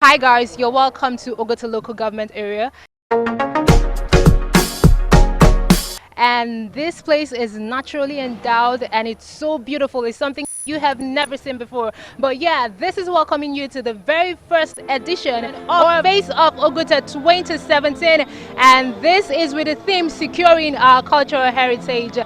Hi guys, you're welcome to Oguta local government area. And this place is naturally endowed and it's so beautiful. It's something you have never seen before. But yeah, this is welcoming you to the very first edition of Face of Oguta 2017. And this is with the theme securing our cultural heritage.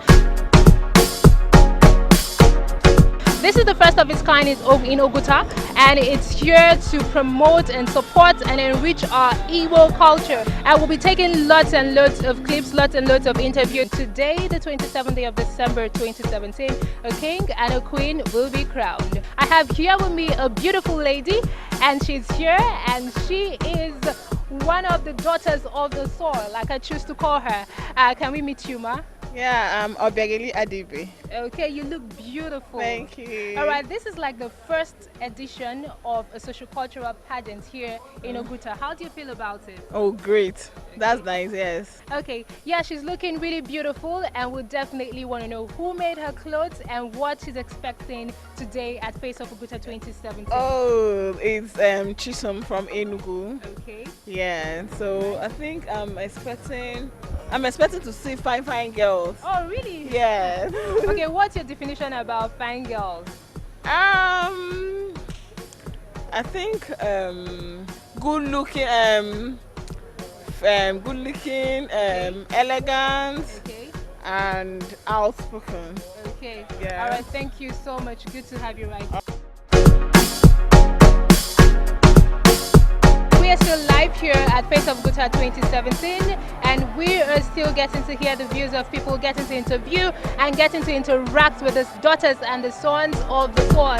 This is the first of its kind in Oguta, and it's here to promote and support and enrich our Igbo culture. And we'll be taking lots and lots of clips, lots and lots of interviews. Today, the 27th day of December 2017, a king and a queen will be crowned. I have here with me a beautiful lady, and she's here, and she is one of the daughters of the soil, like I choose to call her. Can we meet you, ma? Yeah, I'm Obiageli Adibi. Okay, you look beautiful. Thank you. All right, this is like the first edition of a social-cultural pageant here in Oguta. How do you feel about it? Oh, great. That's nice, yes. Okay, yeah, she's looking really beautiful, and we definitely want to know who made her clothes and what she's expecting today at Face of Oguta 2017. Oh, it's Chisom from Enugu. Okay. Yeah, so I think I'm expecting to see fine girls. Oh, really? Yes. Okay, what's your definition about fine girls? I think good looking, elegant, Okay. and outspoken. Okay. Yeah. All right, thank you so much. Good to have you right here. We are still live here at Face of Oguta 2017, and we are still getting to hear the views of people, getting to interview and getting to interact with the daughters and the sons of the soil.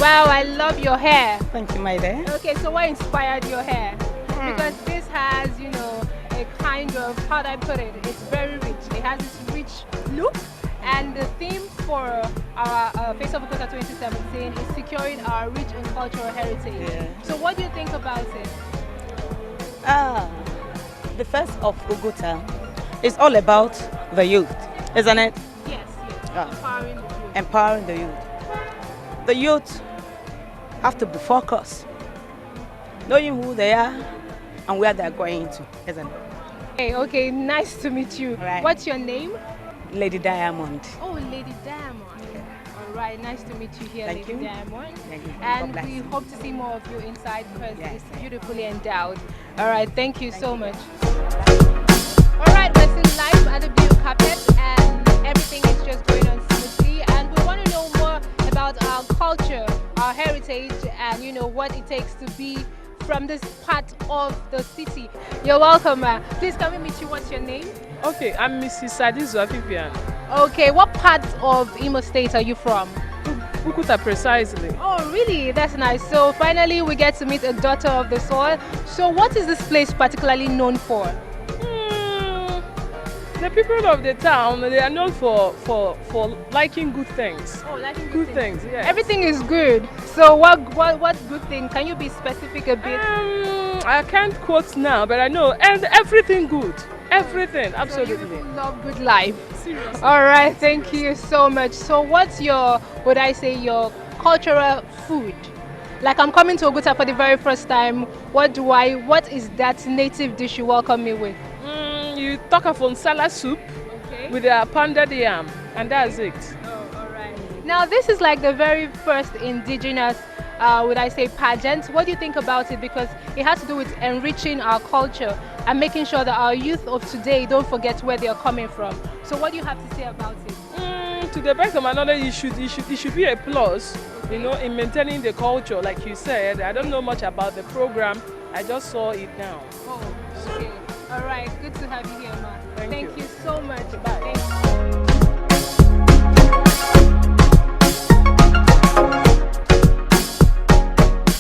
Wow, I love your hair. Thank you, my dear. Okay, so what inspired your hair? Because this has, you know, a kind of, how do I put it? It's very rich. It has this rich look. And the theme for our Face of Oguta 2017 is securing our rich and cultural heritage. Yeah. So what do you think about it? The Face of Oguta is all about the youth, isn't it? Yes. Ah. Empowering the youth. Empowering the youth. The youth have to be focused, knowing who they are and where they're going to, isn't it? Okay, nice to meet you. Right. What's your name? Lady Diamond. Oh, Lady Diamond. All right, nice to meep you here, Thank Lady you. Diamond. Thank you. And God bless we you. hope to see more of you inside because Yes, it's beautifully endowed. All right, thank you so much. you. All right, we're still live at the blue carpet and everything is just going on smoothly. And we want to know more about our culture, our heritage, and you know what it takes to be from this part of the city. You're welcome, ma. Please come and meet you. What's your name? Okay, I'm Mrs. Sadizu Afipian. Okay, what part of Imo State are you from? Oguta precisely. Oh, really? That's nice. So finally, we get to meet a daughter of the soil. So what is this place particularly known for? The people of the town, they are known for liking good things. Oh, liking Good things, yes. Everything is good. So what good thing? Can you be specific a bit? I can't quote now, but I know and everything good. Everything, So absolutely. you love good life. Seriously. All right, thank you so much. So what's your, would I say, your cultural food? Like I'm coming to Oguta for the very first time. What is that native dish you welcome me with? You talk of onsala soup Okay. with a pounded yam, and that's it. Oh, all right. Now this is like the very first indigenous, would I say, pageant. What do you think about it? Because it has to do with enriching our culture and making sure that our youth of today don't forget where they are coming from. So what do you have to say about it? To the best of my knowledge, it should be a plus, you know, in maintaining the culture. Like you said, I don't know much about the program. I just saw it now. Oh, okay. All right. Good to have you here, ma. Thank you you. so much. Bye. Thank you.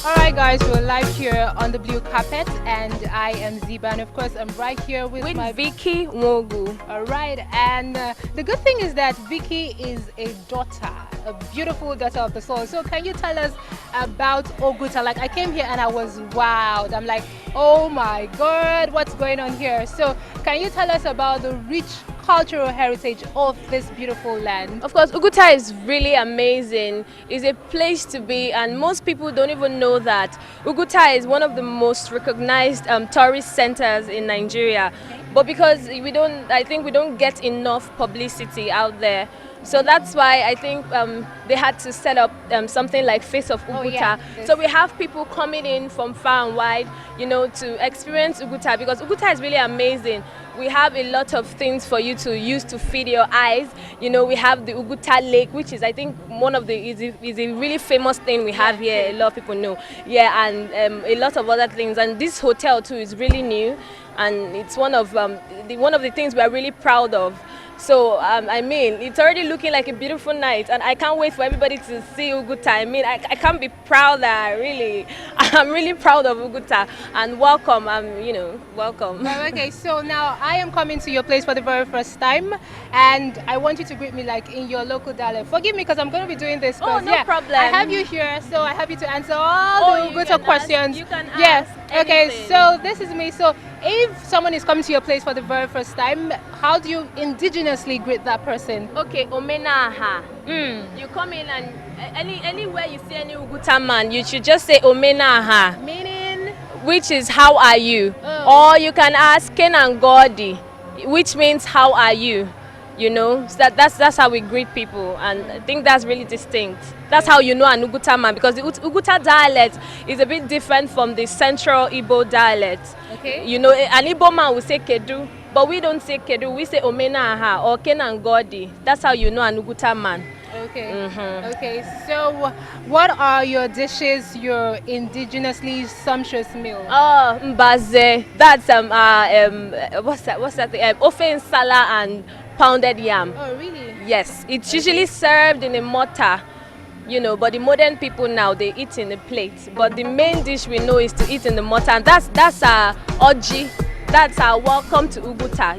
Alright guys, we're live here on the blue carpet and I am Ziba and of course I'm right here with my Vicky Wogu. Alright, and the good thing is that Vicky is a daughter, a beautiful daughter of the soil. So can you tell us about Oguta? Like I came here and I was wowed. I'm like, oh my god, what's going on here? So can you tell us about the rich cultural heritage of this beautiful land? Of course, Oguta is really amazing. It's a place to be, and most people don't even know that. Oguta is one of the most recognized tourist centers in Nigeria. But because I think we don't get enough publicity out there. So that's why I think they had to set up something like Face of Oguta. Oh, yeah. So we have people coming in from far and wide, to experience Oguta, because Oguta is really amazing. We have a lot of things for you to use to feed your eyes. We have the Oguta Lake, which is, I think, is a really famous thing we have here. A lot of people know. Yeah, and a lot of other things. And this hotel too is really new, and it's one of the things we are really proud of. So, I mean, it's already looking like a beautiful night, and I can't wait for everybody to see Oguta. I mean, I can't be prouder, really. I'm really proud of Oguta, and welcome, welcome. Okay, so now I am coming to your place for the very first time, and I want you to greet me like in your local dialect. Forgive me because I'm going to be doing this. Oh, no problem. I have you here, so I have you to answer all the Oguta questions. You can yes. ask Okay, anything. so this is me. So if someone is coming to your place for the very first time, how do you indigenously greet that person? Okay, Omenaha. You come in, and anywhere you see any Oguta man, you should just say Omenaha, Meaning? which is how are you? Oh. Or you can ask Ken and Gordy, which means how are you? So that's how we greet people, and I think that's really distinct. That's how you know an Oguta man, because the Oguta dialect is a bit different from the central Igbo dialect. Okay. An Igbo man will say Kedu, but we don't say Kedu, we say Omenaha or Ken and Gordy. That's how you know an Oguta man. Okay. Okay. So, what are your dishes? Your indigenously sumptuous meal? Oh, mbaze. That's what's that thing? Ofe nsala and pounded yam. Oh, really? Yes, it's usually served in a mortar. But the modern people now, they eat in a plate. But the main dish we know is to eat in the mortar, and that's our oji. That's our welcome to Oguta.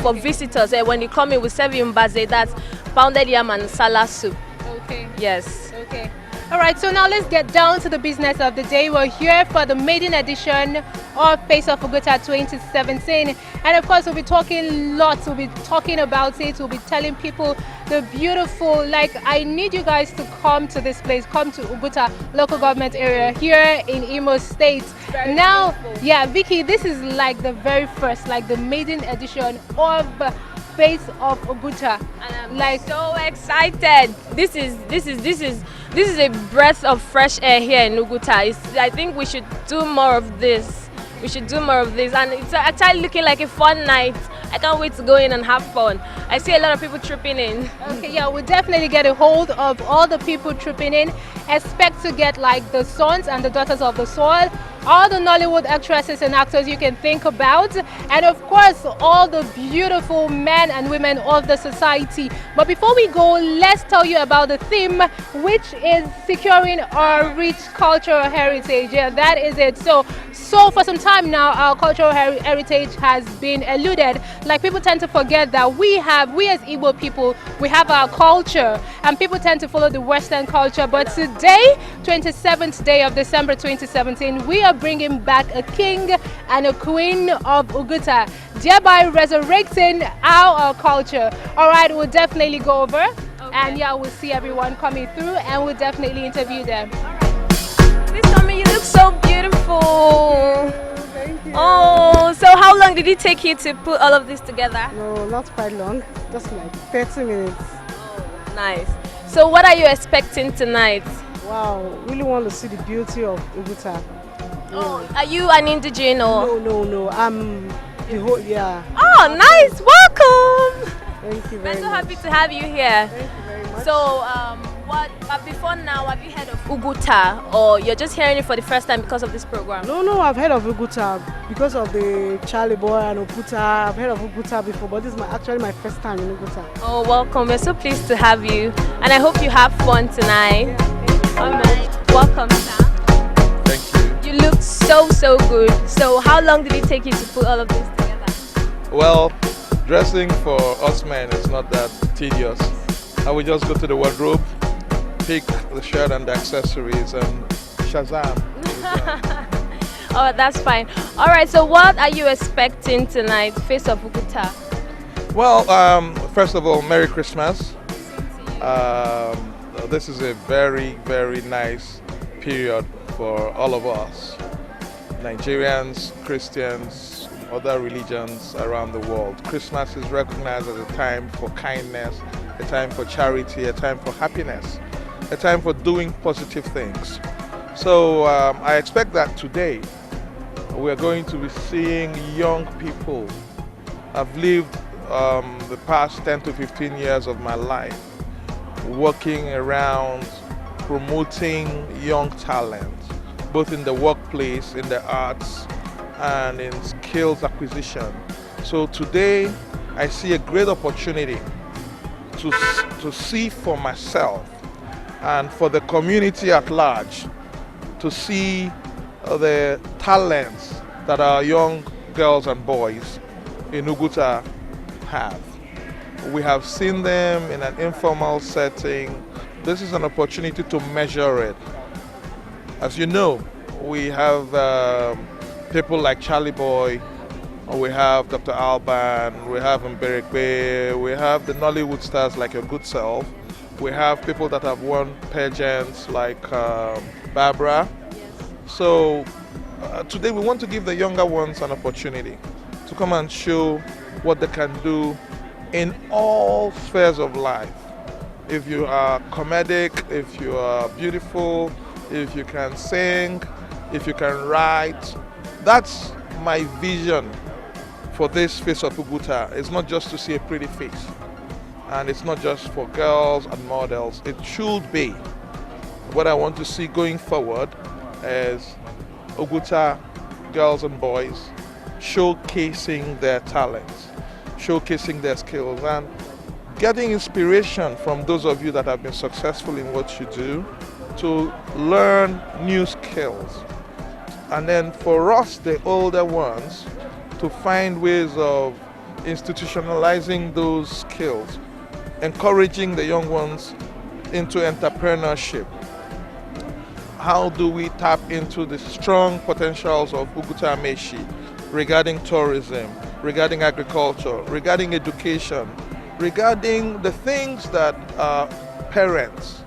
For visitors. When you come in, we serve you mbaze. That's pounded yam and sala soup. Okay. Yes. Okay. All right, so now let's get down to the business of the day. We're here for the maiden edition of Face of Oguta 2017. And of course, we'll be talking lots. We'll be talking about it. We'll be telling people the beautiful, I need you guys to come to this place, come to Oguta local government area here in Imo State. Now, beautiful. Yeah, Vicky, this is like the very first, the maiden edition of Face of Oguta. And I'm so excited. This is a breath of fresh air here in Oguta. I think we should do more of this. We should do more of this, and it's actually looking like a fun night. I can't wait to go in and have fun. I see a lot of people tripping in. Okay, yeah, we'll definitely get a hold of all the people tripping in. Expect to get the sons and the daughters of the soil, all the Nollywood actresses and actors you can think about, and of course all the beautiful men and women of the society. But before we go, let's tell you about the theme, which is securing our rich cultural heritage. Yeah, that is it. So for some time now, our cultural heritage has been eluded. People tend to forget that we as Igbo people, we have our culture, and people tend to follow the Western culture. But today, 27th day of December 2017, we are bringing back a king and a queen of Oguta, thereby resurrecting our culture. All right, we'll definitely go over, and yeah, we'll see everyone coming through, and we'll definitely interview them. All right. Please tell me, you look so beautiful. Thank you. Oh, so how long did it take you to put all of this together? No, not quite long. Just 30 minutes. Oh, nice. So what are you expecting tonight? Wow, really want to see the beauty of Oguta. Oh, are you an indigene or? No. I'm the whole, yeah. Oh, nice. Welcome. Thank you We're very so much. happy to have you here. Thank you very much. So, before now, have you heard of Oguta, or you're just hearing it for the first time because of this program? No, I've heard of Oguta because of the Charlie Boy and Oguta. I've heard of Oguta before, but this is actually my first time in Oguta. Oh, welcome. We're so pleased to have you, and I hope you have fun tonight. Yeah, All right. Welcome, sir. Thank you. You look so good. So, how long did it take you to put all of this together? Well, dressing for us men is not that tedious. I will just go to the wardrobe, pick the shirt and the accessories, and Shazam. Oh, that's fine. All right. So, what are you expecting tonight, Face of Oguta? Well, first of all, Merry Christmas. This is a very, very nice period for all of us, Nigerians, Christians, other religions around the world. Christmas is recognized as a time for kindness, a time for charity, a time for happiness, a time for doing positive things. So I expect that today we're going to be seeing young people. I've lived the past 10 to 15 years of my life working around promoting young talent, both in the workplace, in the arts, and in skills acquisition. So today I see a great opportunity to see for myself and for the community at large, to see the talents that our young girls and boys in Oguta have. We have seen them in an informal setting. This is an opportunity to measure it. As you know, we have people like Charlie Boy, we have Dr. Alban, we have Mberekbe, we have the Nollywood stars like your good self. We have people that have won pageants like Barbra. So today we want to give the younger ones an opportunity to come and show what they can do in all spheres of life. If you are comedic, if you are beautiful, if you can sing, if you can write, that's my vision for this face of Oguta. It's not just to see a pretty face, and it's not just for girls and models. It should be. What I want to see going forward is Oguta girls and boys showcasing their talents, showcasing their skills, and getting inspiration from those of you that have been successful in what you do to learn new skills. And then for us, the older ones, to find ways of institutionalizing those skills, encouraging the young ones into entrepreneurship. How do we tap into the strong potentials of Oguta Amechi regarding tourism, regarding agriculture, regarding education, regarding the things that our parents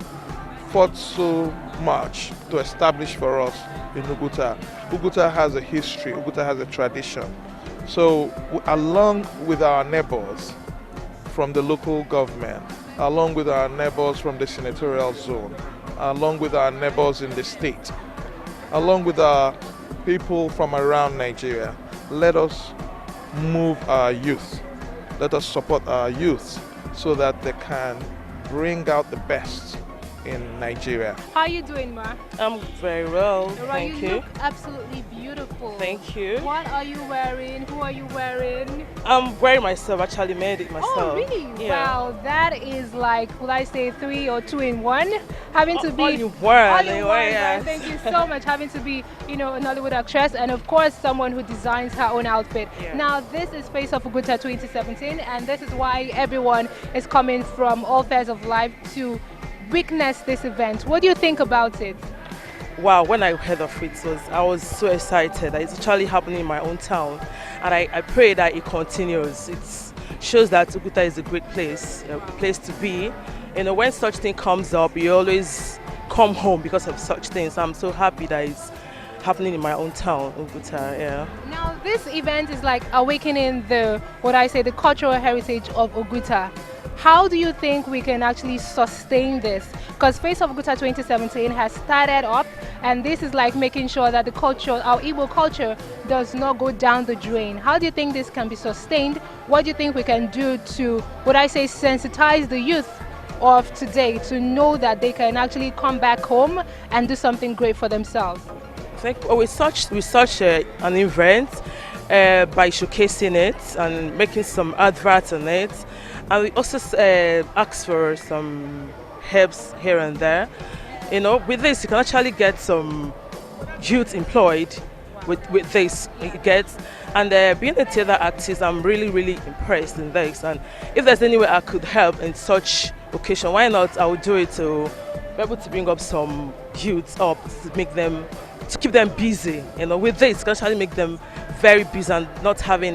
fought so much to establish for us in Oguta. Oguta has a history, Oguta has a tradition. So along with our neighbors from the local government, along with our neighbors from the senatorial zone, along with our neighbors in the state, along with our people from around Nigeria, let us move our youth. Let us support our youth so that they can bring out the best in Nigeria. How are you doing, Ma? I'm very well, Laura, thank you you. look absolutely beautiful. Thank you. What are you wearing? Who are you wearing? I'm wearing myself, actually made it myself. Oh, really? Yeah. Wow, that is like, would I say 3 or 2 in 1? Having to be all in one. All in Anyway, one, yes. right? Thank you so much. Having to be, you know, a Nollywood actress, and of course someone who designs her own outfit. Yeah. Now, this is Face of Oguta 2017, and this is why everyone is coming from all spheres of life to witness this event. What do you think about it? Wow, when I heard of it, I was so excited that it's actually happening in my own town, and I pray that it continues. It shows that Oguta is a great place, a place to be. You know, when such thing comes up, you always come home because of such things. I'm so happy that it's happening in my own town, Oguta. Yeah. Now, this event is like awakening the cultural heritage of Oguta. How do you think we can actually sustain this? Because Face of Oguta 2017 has started up, and this is like making sure that the culture, our Igbo culture, does not go down the drain. How do you think this can be sustained? What do you think we can do to, sensitize the youth of today to know that they can actually come back home and do something great for themselves? I think with such an event, by showcasing it and making some adverts on it, and we also ask for some helps here and there. You know, with this you can actually get some youth employed with this, you get. And being a theatre artist, I'm really impressed in this. And if there's any way I could help in such occasion, why not? I would do it to be able to bring up some youths up, to keep them busy. You know, with this, you can actually make them very busy and not having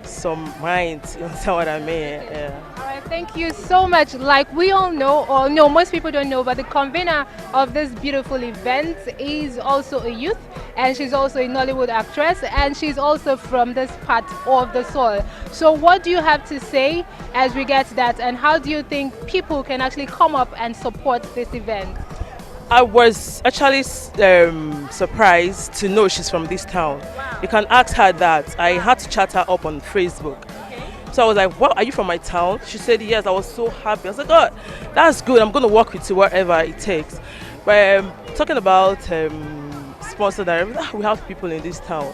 some minds. You understand what I mean? Yeah. All right, thank you so much. Like we all know, or no, most people don't know, but the convener of this beautiful event is also a youth, and she's also a Nollywood actress, and she's also from this part of the soil. So what do you have to say as regards that, and how do you think people can actually come up and support this event? I was actually surprised to know she's from this town. Wow. You can ask her that. I had to chat her up on Facebook. Okay. So I was like, "What? Are you from my town?" She said, "Yes." I was so happy. I was like, "God, that's good. I'm going to work with you wherever it takes." But talking about sponsors and everything, we have people in this town.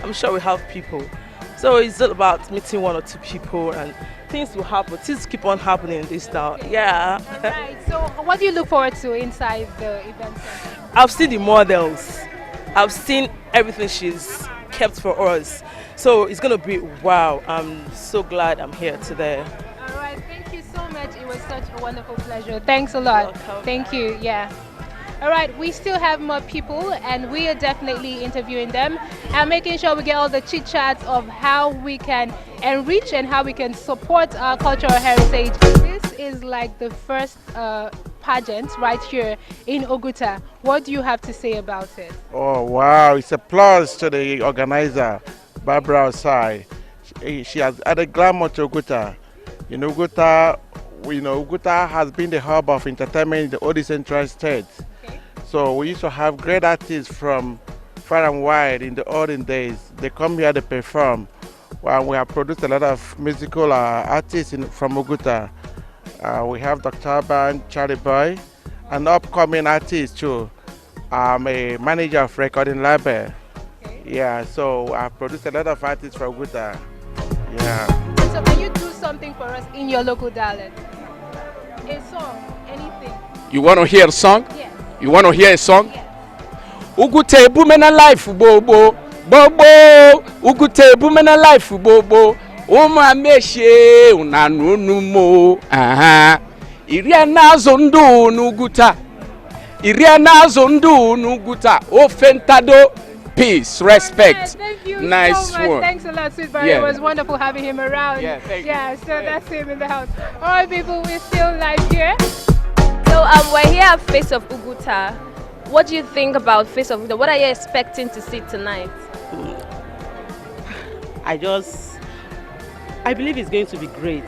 I'm sure we have people. So it's all about meeting one or two people, and things will happen. Things keep on happening in this town. Yeah. Right. So what do you look forward to inside the event center? I've seen the models. I've seen everything she's kept for us. So it's going to be wow. I'm so glad I'm here today. All right. Thank you so much. It was such a wonderful pleasure. Thanks a lot. Welcome. Thank you. Yeah. All right, we still have more people, and we are definitely interviewing them and making sure we get all the chit chats of how we can enrich and how we can support our cultural heritage. This is like the first pageant right here in Oguta. What do you have to say about it? Oh wow, it's a plus to the organizer, Barbra Ossai. She has added glamour to Oguta. In Oguta, Oguta has been the hub of entertainment in the Odi Central State. So we used to have great artists from far and wide in the olden days. They come here to perform. Well, we have produced a lot of musical artists from Oguta. We have Dr. Ban, Charlie Boy, and upcoming artists too. I'm a manager of recording label. Okay. Yeah, so I've produced a lot of artists from Oguta. Yeah. So can you do something for us in your local dialect? A song, anything. You want to hear a song? Yes. You want to hear a song? Yes. Ugute bumena life bobo bobo Ugute bumena life bobo Oma meshe unanunumo aha Iria nazo ndu nuguta Iria nazo ndu nuguta Ofentado peace respect. Right, thank you nice so much. one. Thanks a lot, Sweet Barry. Yeah. It was wonderful having him around. Yeah, thank you. Yeah, so that's him in the house. All right, people, we're still live here. So we're here at Face of Oguta. What do you think about Face of Oguta? What are you expecting to see tonight? I believe it's going to be great.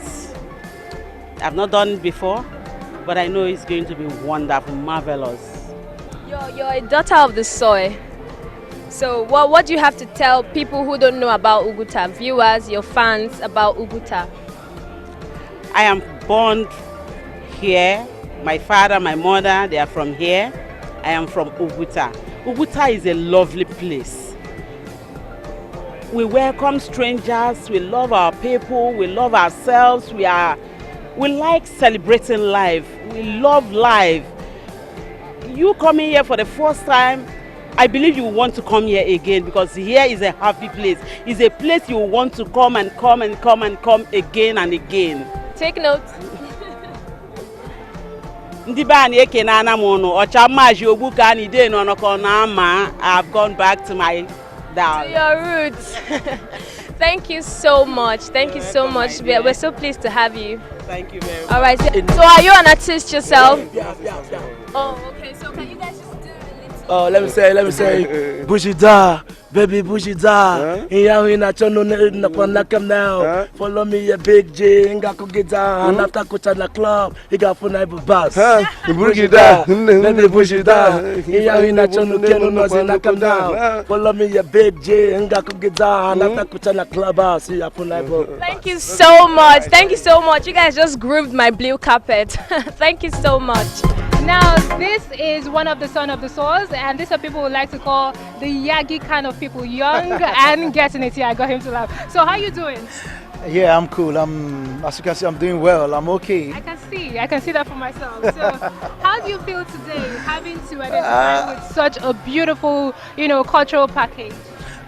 I've not done it before, but I know it's going to be wonderful, marvelous. You're a daughter of the soil. So what do you have to tell people who don't know about Oguta, viewers, your fans, about Oguta? I am born here. My father, my mother, they are from here. I am from Oguta. Oguta is a lovely place. We welcome strangers, we love our people, we love ourselves, we like celebrating life, we love life. You coming here for the first time, I believe you want to come here again because here is a happy place. It's a place you want to come and come and come and come again and again. Take note. I've gone back to my dad. To your roots. Thank you so much. Thank you so much. We're so pleased to have you. Thank you very much. All right. So are you an artist yourself? Yeah. Oh, okay. So can you guys just do a little? Oh, let me say, Bushida, baby Bushida. Here na chono na nakam now. Follow me a big J, ngako get down. After kucha na club, he got for night bus. Bushida, baby Bushida. Here na chono keno no nakam now. Follow me a big J, ngako get down. After kucha na club house, he got for night bus. Thank you so much. Thank you so much. You guys just grooved my blue carpet. Thank you so much. Now, this is one of the Son of the Souls, and these are people who like to call the Yagi kind of people, young and getting it. Yeah, I got him to laugh. So how you doing? Yeah, I'm cool. As you can see, I'm doing well. I'm okay. I can see that for myself. So how do you feel today having to identify with such a beautiful, cultural package?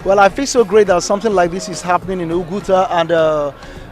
Well, I feel so great that something like this is happening in Oguta, and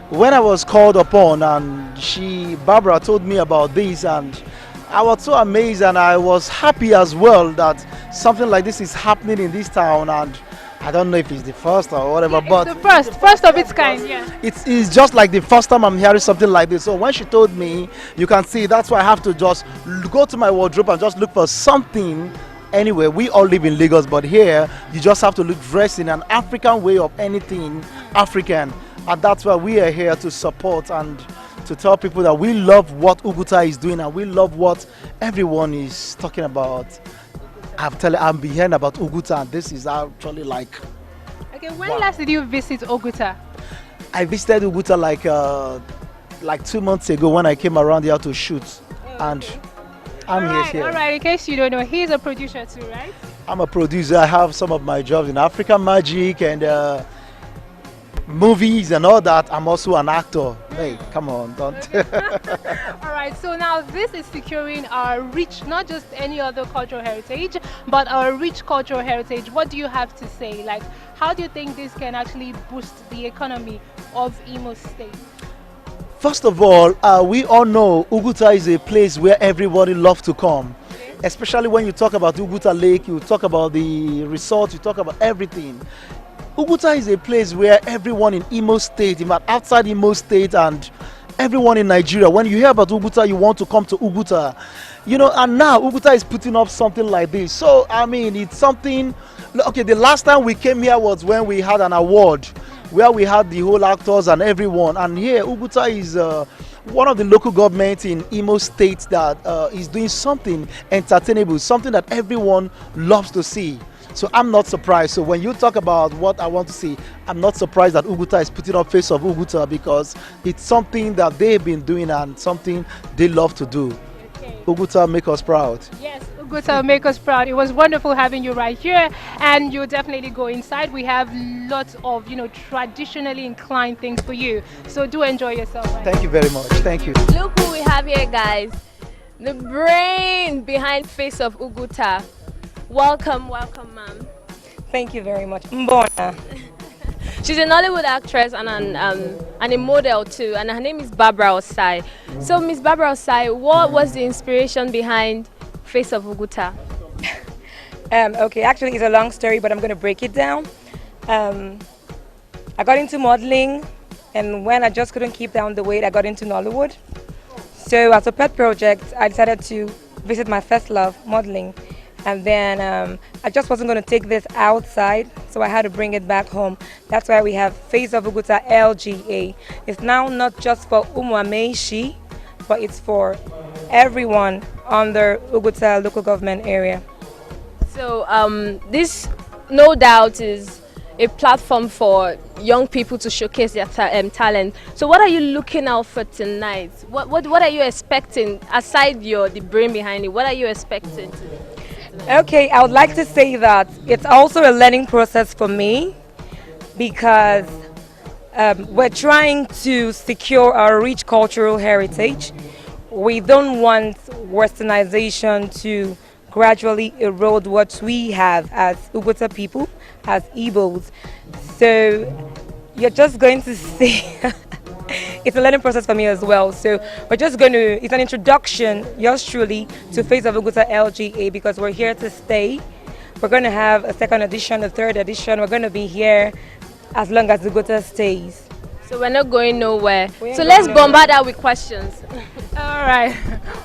when I was called upon and Barbara told me about this, and I was so amazed and I was happy as well that something like this is happening in this town, and I don't know if it's the first or whatever, Yeah, but it's the first of its kind. Yeah. it's just like the first time I'm hearing something like this. So when she told me, you can see that's why I have to just go to my wardrobe and just look for something. Anyway, we all live in Lagos, but here you just have to look dressed in an African way of anything African, and that's why we are here to support and to tell people that we love what Oguta is doing and we love what everyone is talking about. I'm behind about Oguta, and this is actually like. Okay, when last did you visit Oguta? I visited Oguta like 2 months ago when I came around here to shoot, and I'm here. All right. In case you don't know, he's a producer too, right? I'm a producer. I have some of my jobs in African Magic and movies and all that. I'm also an actor. Hey, come on, don't. All right. So now this is securing our rich, not just any other cultural heritage, but our rich cultural heritage. What do you have to say? Like, how do you think this can actually boost the economy of Imo State? First of all, we all know Oguta is a place where everybody loves to come. Especially when you talk about Oguta Lake, you talk about the resort, you talk about everything. Oguta is a place where everyone in Imo State, in fact outside Imo State and everyone in Nigeria, when you hear about Oguta, you want to come to Oguta. You know, and now Oguta is putting up something like this. So, I mean, it's something. Okay, the last time we came here was when we had an award where we had the whole actors and everyone. And here, Oguta is one of the local governments in Imo State that is doing something entertainable, something that everyone loves to see. So I'm not surprised. So when you talk about what I want to see, I'm not surprised that Oguta is putting up face of Oguta because it's something that they've been doing and something they love to do. Okay. Oguta make us proud. Yes, Oguta make us proud. It was wonderful having you right here, and you'll definitely go inside. We have lots of, traditionally inclined things for you. So do enjoy yourself. Right? Thank you very much. Thank you. Look who we have here, guys. The brain behind face of Oguta. Welcome, ma'am. Thank you very much. Mbona. She's a Nollywood actress and a model too, and her name is Barbra Ossai. So, Miss Barbra Ossai, what was the inspiration behind Face of Oguta? Okay, actually it's a long story, but I'm going to break it down. I got into modeling, and when I just couldn't keep down the weight, I got into Nollywood. So as a pet project, I decided to visit my first love, modeling. And then I just wasn't going to take this outside, so I had to bring it back home. That's why we have Face of Oguta LGA. It's now not just for Umuameshi, but it's for everyone under Oguta local government area. So this, no doubt, is a platform for young people to showcase their talent. So what are you looking out for tonight? What are you expecting, aside the brain behind it? What are you expecting? Okay, I would like to say that it's also a learning process for me because we're trying to secure our rich cultural heritage. We don't want westernization to gradually erode what we have as Oguta people, as Igbos. So you're just going to see it's a learning process for me as well. So we're just going to, it's an introduction, yours truly, to Face of Oguta LGA because we're here to stay. We're going to have a second edition, a third edition. We're going to be here as long as Oguta stays. So we're not going nowhere. So let's bombard her with questions. All right,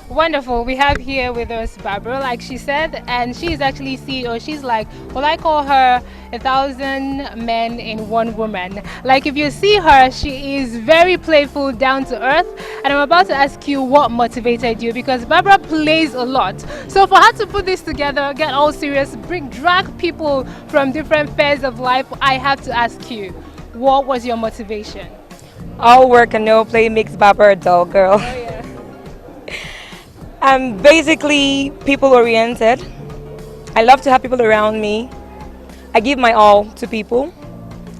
wonderful. We have here with us Barbra, like she said, and she is actually CEO. She's like, well, I call her 1,000 men in one woman. Like if you see her, she is very playful, down to earth. And I'm about to ask you what motivated you, because Barbra plays a lot. So for her to put this together, get all serious, drag people from different phases of life, I have to ask you, what was your motivation? All work and no play makes Barbra a dull girl. Oh, yeah. I'm basically people-oriented. I love to have people around me. I give my all to people.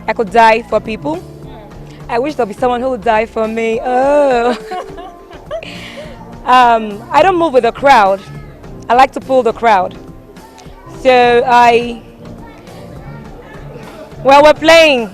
I could die for people. I wish there'll be someone who would die for me. Oh. I don't move with the crowd. I like to pull the crowd. So we're playing.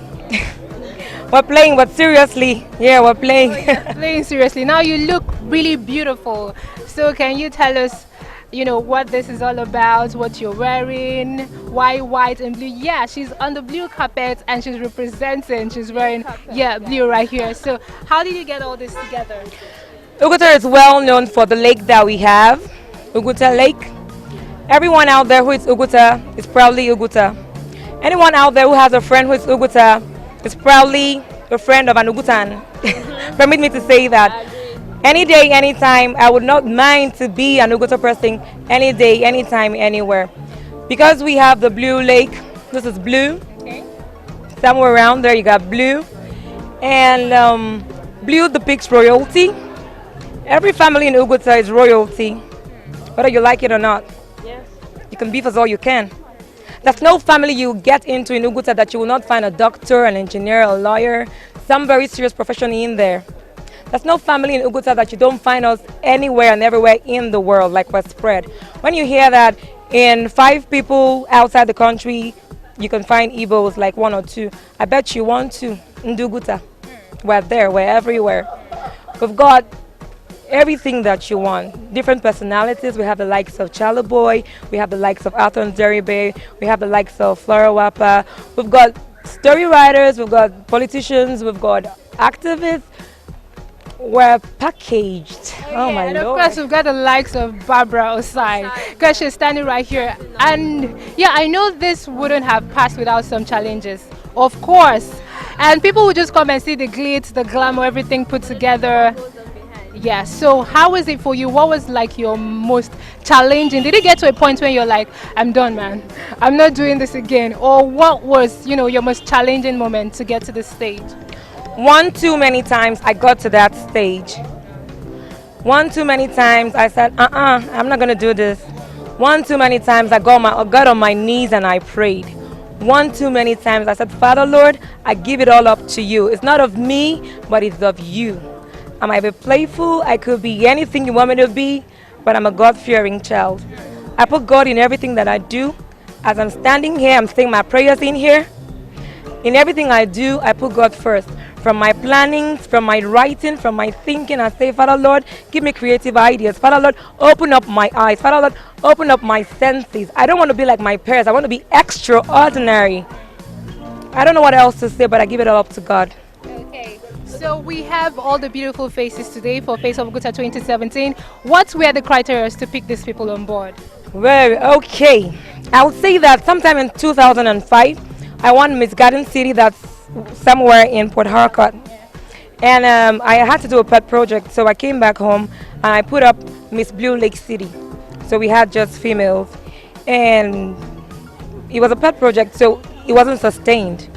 We're playing, but seriously, yeah, we're playing. Oh, yeah, playing seriously. Now you look really beautiful. So can you tell us you know, what this is all about, what you're wearing, why white and blue. Yeah, she's on the blue carpet and she's representing, she's wearing, yeah, blue right here. So how did you get all this together? Oguta is well known for the lake that we have, Oguta Lake. Everyone out there who is Oguta is proudly Oguta. Anyone out there who has a friend who is Oguta is proudly a friend of an Ogutan. Permit me to say that. Any day, anytime, I would not mind to be an Oguta person any day, anytime, anywhere. Because we have the blue lake, this is blue. Okay. Somewhere around there you got blue. And blue depicts royalty. Every family in Oguta is royalty, whether you like it or not. Yes. You can beef as all you can. There's no family you get into in Oguta that you will not find a doctor, an engineer, a lawyer, some very serious profession in there. There's no family in Oguta that you don't find us anywhere and everywhere in the world, like we're spread. When you hear that in 5 people outside the country, you can find Igbos like 1 or 2, I bet you 1, 2 in Oguta. We're there, we're everywhere. We've got everything that you want. Different personalities. We have the likes of Charlie Boy, we have the likes of Arthur Nderibe, we have the likes of Flora Wapa. We've got story writers, we've got politicians, we've got activists. We're packaged. Oh my and of Lord. course we've got the likes of Barbra Ossai, because she's standing right here. And yeah, I know this wouldn't have passed without some challenges, of course. And people would just come and see the glitz, the glamour, everything put together. Yeah, so how was it for you? What was like your most challenging? Did it get to a point where you're like, I'm done, man, I'm not doing this again? Or what was, you know, your most challenging moment to get to the stage? One too many times I got to that stage. One too many times I said, I'm not gonna do this. One too many times I got on my knees and I prayed. One too many times I said, Father Lord, I give it all up to you. It's not of me, but it's of you. I might be playful, I could be anything you want me to be, but I'm a God-fearing child. I put God in everything that I do. As I'm standing here, I'm saying my prayers in here. In everything I do, I put God first. From my planning, from my writing, from my thinking, I say, Father Lord, give me creative ideas. Father Lord, open up my eyes. Father Lord, open up my senses. I don't want to be like my parents. I want to be extraordinary. I don't know what else to say, but I give it all up to God. Okay, so we have all the beautiful faces today for Face of Oguta 2017. What were the criteria to pick these people on board? Well, okay. I would say that sometime in 2005, I won Miss Garden City, that's somewhere in Port Harcourt. And I had to do a pet project, so I came back home and I put up Miss Blue Lake City. So we had just females. And it was a pet project, so it wasn't sustained.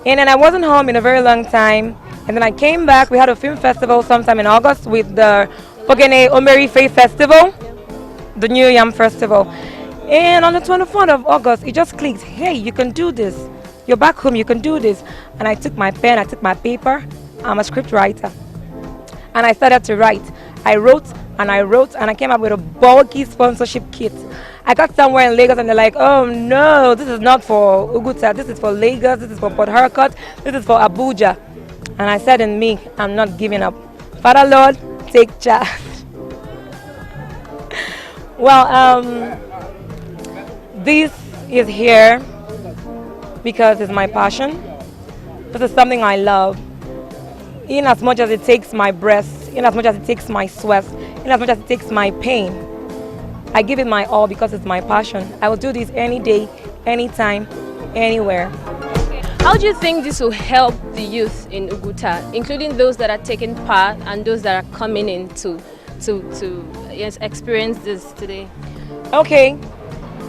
And then I wasn't home in a very long time. And then I came back. We had a film festival sometime in August with the Ogene Omeri Faith Festival, the New Yam Festival. And on the 24th of August, it just clicked. Hey, you can do this. You're back home, you can do this. And I took my pen, I took my paper. I'm a script writer. And I started to write. I wrote, and I came up with a bulky sponsorship kit. I got somewhere in Lagos and they're like, oh no, this is not for Oguta, this is for Lagos, this is for Port Harcourt, this is for Abuja. And I said in me, I'm not giving up. Father Lord, take charge. Well, this is here because it's my passion. This is something I love. In as much as it takes my breath, in as much as it takes my sweat, in as much as it takes my pain, I give it my all because it's my passion. I will do this any day, anytime, anywhere. How do you think this will help the youth in Oguta, including those that are taking part and those that are coming in to yes, experience this today? Okay,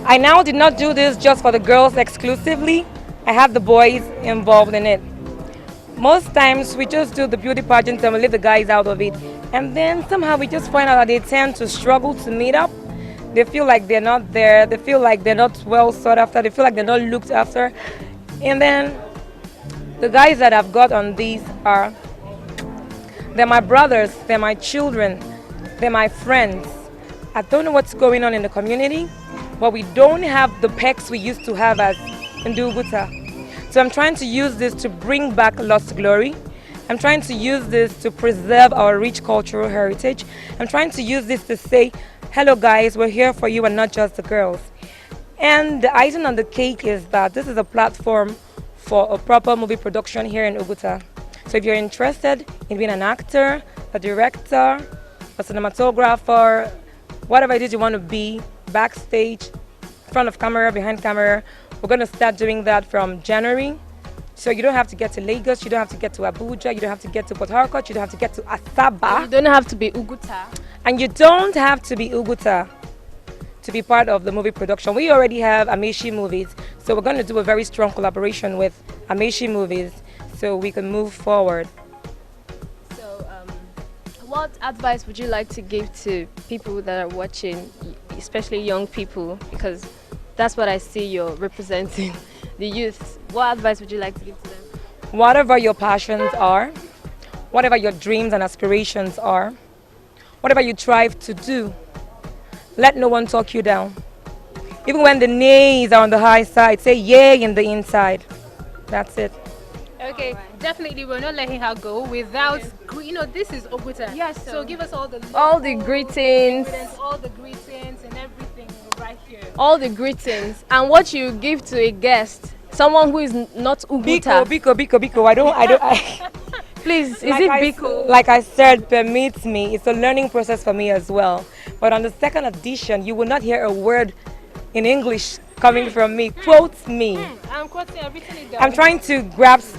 I now did not do this just for the girls exclusively. I have the boys involved in it. Most times we just do the beauty pageant and we leave the guys out of it. And then somehow we just find out that they tend to struggle to meet up. They feel like they're not there. They feel like they're not well sought after. They feel like they're not looked after. And then the guys that I've got on these they're my brothers, they're my children, they're my friends. I don't know what's going on in the community, but we don't have the pecs we used to have as in Oguta. So I'm trying to use this to bring back lost glory. I'm trying to use this to preserve our rich cultural heritage. I'm trying to use this to say, hello guys, we're here for you and not just the girls. And the icing on the cake is that this is a platform for a proper movie production here in Oguta. So if you're interested in being an actor, a director, a cinematographer, whatever it is you want to be, backstage, front of camera, behind camera, we're going to start doing that from January. So you don't have to get to Lagos, you don't have to get to Abuja, you don't have to get to Port Harcourt, you don't have to get to Asaba. You don't have to be Oguta. And you don't have to be Oguta to be part of the movie production. We already have Ameshi Movies, so we're going to do a very strong collaboration with Ameshi Movies so we can move forward. So, what advice would you like to give to people that are watching, especially young people? Because that's what I see you're representing, the youth. What advice would you like to give to them? Whatever your passions are, whatever your dreams and aspirations are, whatever you strive to do, let no one talk you down. Even when the nays are on the high side, say yay in the inside. That's it. Okay, definitely we're not letting her go without, this is Oguta. Yes. So give us all the greetings. all the greetings and everything right here. All the greetings. And what you give to a guest, someone who is not Oguta. Biko. I Please, is like it Biko? Like I said, permit me. It's a learning process for me as well. But on the second edition, you will not hear a word in English coming from me. Quote me. I'm quoting everything. I'm trying to grasp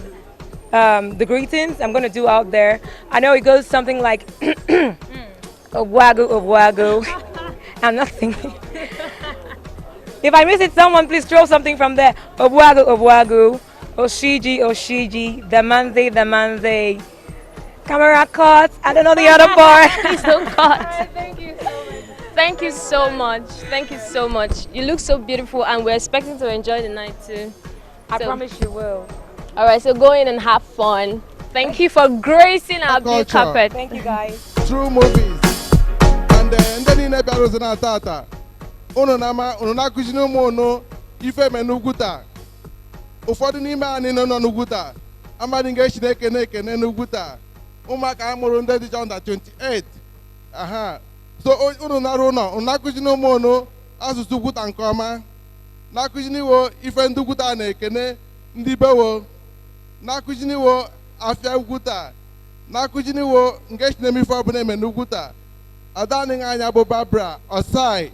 the greetings I'm going to do out there. I know it goes something like Obwago. I'm not thinking. If I miss it, someone please throw something from there. Obwago. Oshiji, the manze. Camera cut. I don't know the other part. Please don't cut. Thank you so much. Thank you so much. Thank you so much. You look so beautiful and we're expecting to enjoy the night too. I promise you will. Alright, so go in and have fun. Thank you for gracing our blue carpet. Thank you guys. Through movies. And then in the tata. Ono nama, ono na kujino mono, ife menuguta. Ụfọdụ n'ime anyị nọ n'Oguta amadị nga Chineke na-ekene n'Oguta ụmụaka amụrụ ndị dị under 28 so unu na-arụ ụlọ unu na-akụzi n'ụmụ unu asụsụ Oguta nke ọma na-akụzi n'iwo ife ndị Oguta na-ekene ndị bewo na-akụzi n'iwo afịa Oguta na-akụzi n'iwo nga Chineke ife ọbụla eme n'Oguta ada anyị anya bụ Barbra Ossai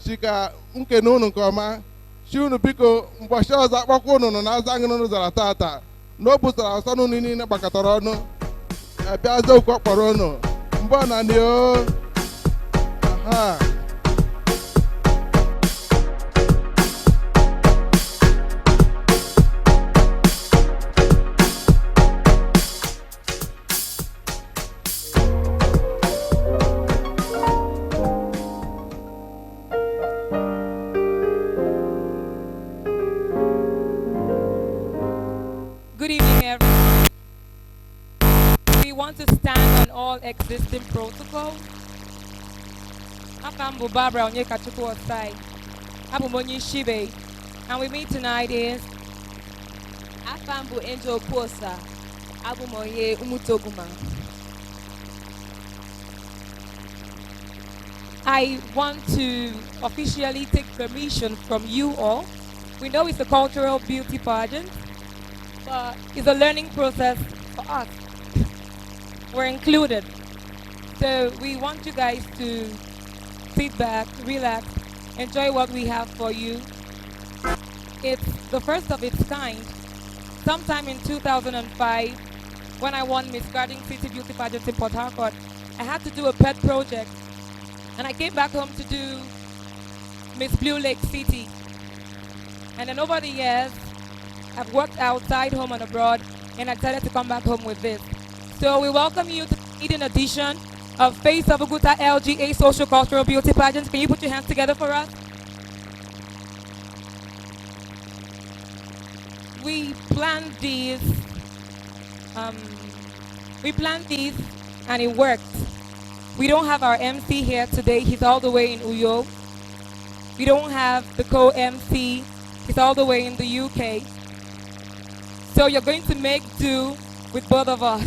chika nkene unu nke ọma chi unu biko mgbọchi ọzọ akpọkwa unu nọ na-aza anyị n'ụnụ zara tata na o busara ọsọ n'unu niile gbakọtara ọnụ abịazi okwu ọ kpọrọ unu mgbe ọ na ndị Good evening, everyone. We want to stand on all existing protocols. I'm Barbra Ossai. I'm Shibe. And with me tonight is Afambu Angel Posa. Abumoye Umutoguma. I want to officially take permission from you all. We know it's a cultural beauty pageant, but it's a learning process for us. We're included. So we want you guys to sit back, relax, enjoy what we have for you. It's the first of its kind. Sometime in 2005, when I won Miss Garden City Beauty Pageant in Port Harcourt, I had to do a pet project. And I came back home to do Miss Blue Lake City. And then over the years, I've worked outside, home and abroad, and I decided to come back home with this. So we welcome you to the maiden edition of Face of Oguta LGA Social Cultural Beauty Pageant. Can you put your hands together for us? We planned these, and it worked. We don't have our MC here today. He's all the way in Uyo. We don't have the co-MC. He's all the way in the UK. So you're going to make do with both of us.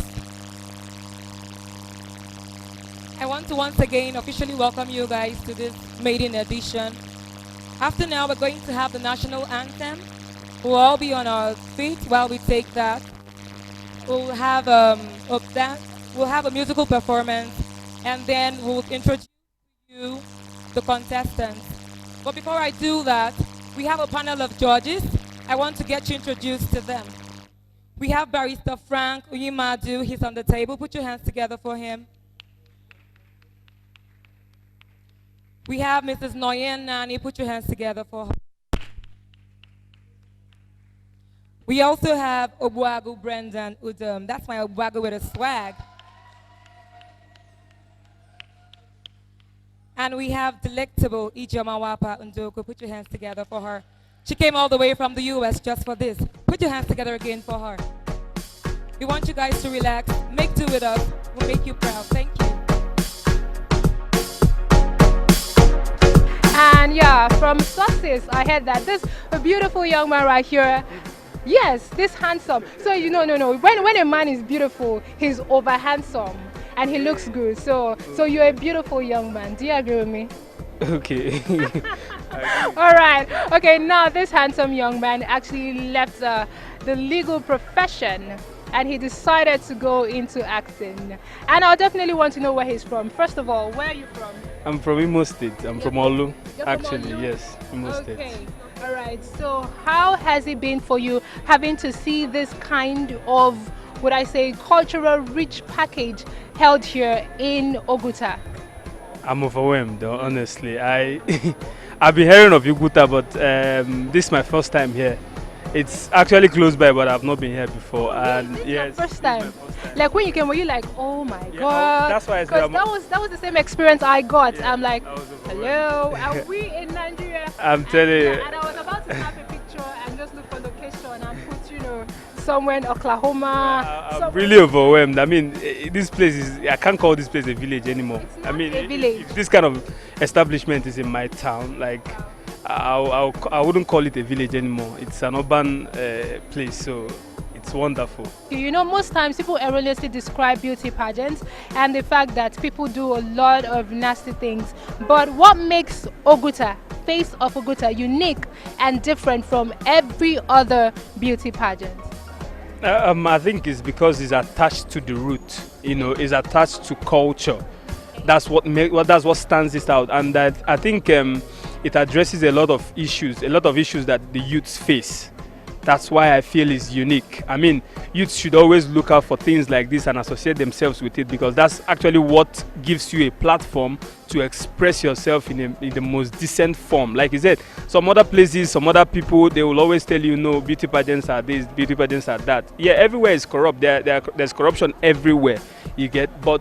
I want to once again officially welcome you guys to this maiden edition. After now, we're going to have the national anthem. We'll all be on our feet while we take that. We'll have a musical performance, and then we'll introduce you the contestants. But before I do that, we have a panel of judges. I want to get you introduced to them. We have Barrister Frank Uyimadu. He's on the table. Put your hands together for him. We have Mrs. Noyen Nani. Put your hands together for her. We also have Obuagu Brendan Udom. That's my Obuagu with a swag. And we have Delectable Ijamawapa Ndoko. Put your hands together for her. She came all the way from the US just for this. Put your hands together again for her. We want you guys to relax. Make do with us. We'll make you proud. Thank you. And yeah, from sources, I heard that this a beautiful young man right here. Yes, this handsome. So no. When a man is beautiful, he's over handsome and he looks good. So you're a beautiful young man. Do you agree with me? Okay. All right. Okay, now this handsome young man actually left the legal profession and he decided to go into acting. And I definitely want to know where he's from. First of all, where are you from? I'm from Imo State. I'm from Olu. Actually, yes, Imo State. Okay. All right. So how has it been for you having to see this kind of, would I say, cultural rich package held here in Oguta? I'm overwhelmed, though, honestly. I've been hearing of Oguta, but this is my first time here. It's actually close by, but I've not been here before. And yes, first time. Like when you came, were you like, oh my god? That's why I said that was the same experience I got. Yeah, I'm like, hello, are we in Nigeria? I'm telling you. And I was about to snap a picture and just look for location and put, somewhere in Oklahoma. I'm really overwhelmed. I mean, this place is, I can't call this place a village anymore. I mean, a village. If this kind of establishment is in my town, like, I wouldn't call it a village anymore. It's an urban place, so it's wonderful. Most times people erroneously describe beauty pageants and the fact that people do a lot of nasty things. But what makes Oguta, Face of Oguta, unique and different from every other beauty pageant? I think it's because it's attached to the root. It's attached to culture. That's what stands this out, and that I think it addresses a lot of issues that the youths face. That's why I feel it's unique. I mean, youths should always look out for things like this and associate themselves with it, because that's actually what gives you a platform to express yourself in the most decent form. Like you said, some other places, some other people, they will always tell you, no, beauty pageants are this, beauty pageants are that. Yeah, everywhere is corrupt. There's corruption everywhere, you get, but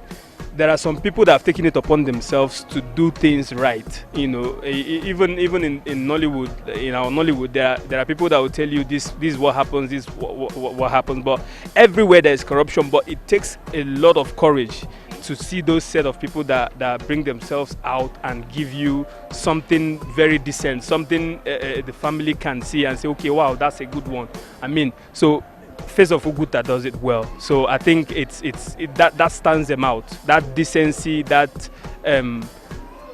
there are some people that have taken it upon themselves to do things right. Even in Nollywood, in our Nollywood, there are people that will tell you this is what happens, this what happens. But everywhere there is corruption. But it takes a lot of courage to see those set of people that bring themselves out and give you something very decent, something the family can see and say, okay, wow, that's a good one. I mean, so Face of Oguta does it well. So I think that stands them out. That decency, that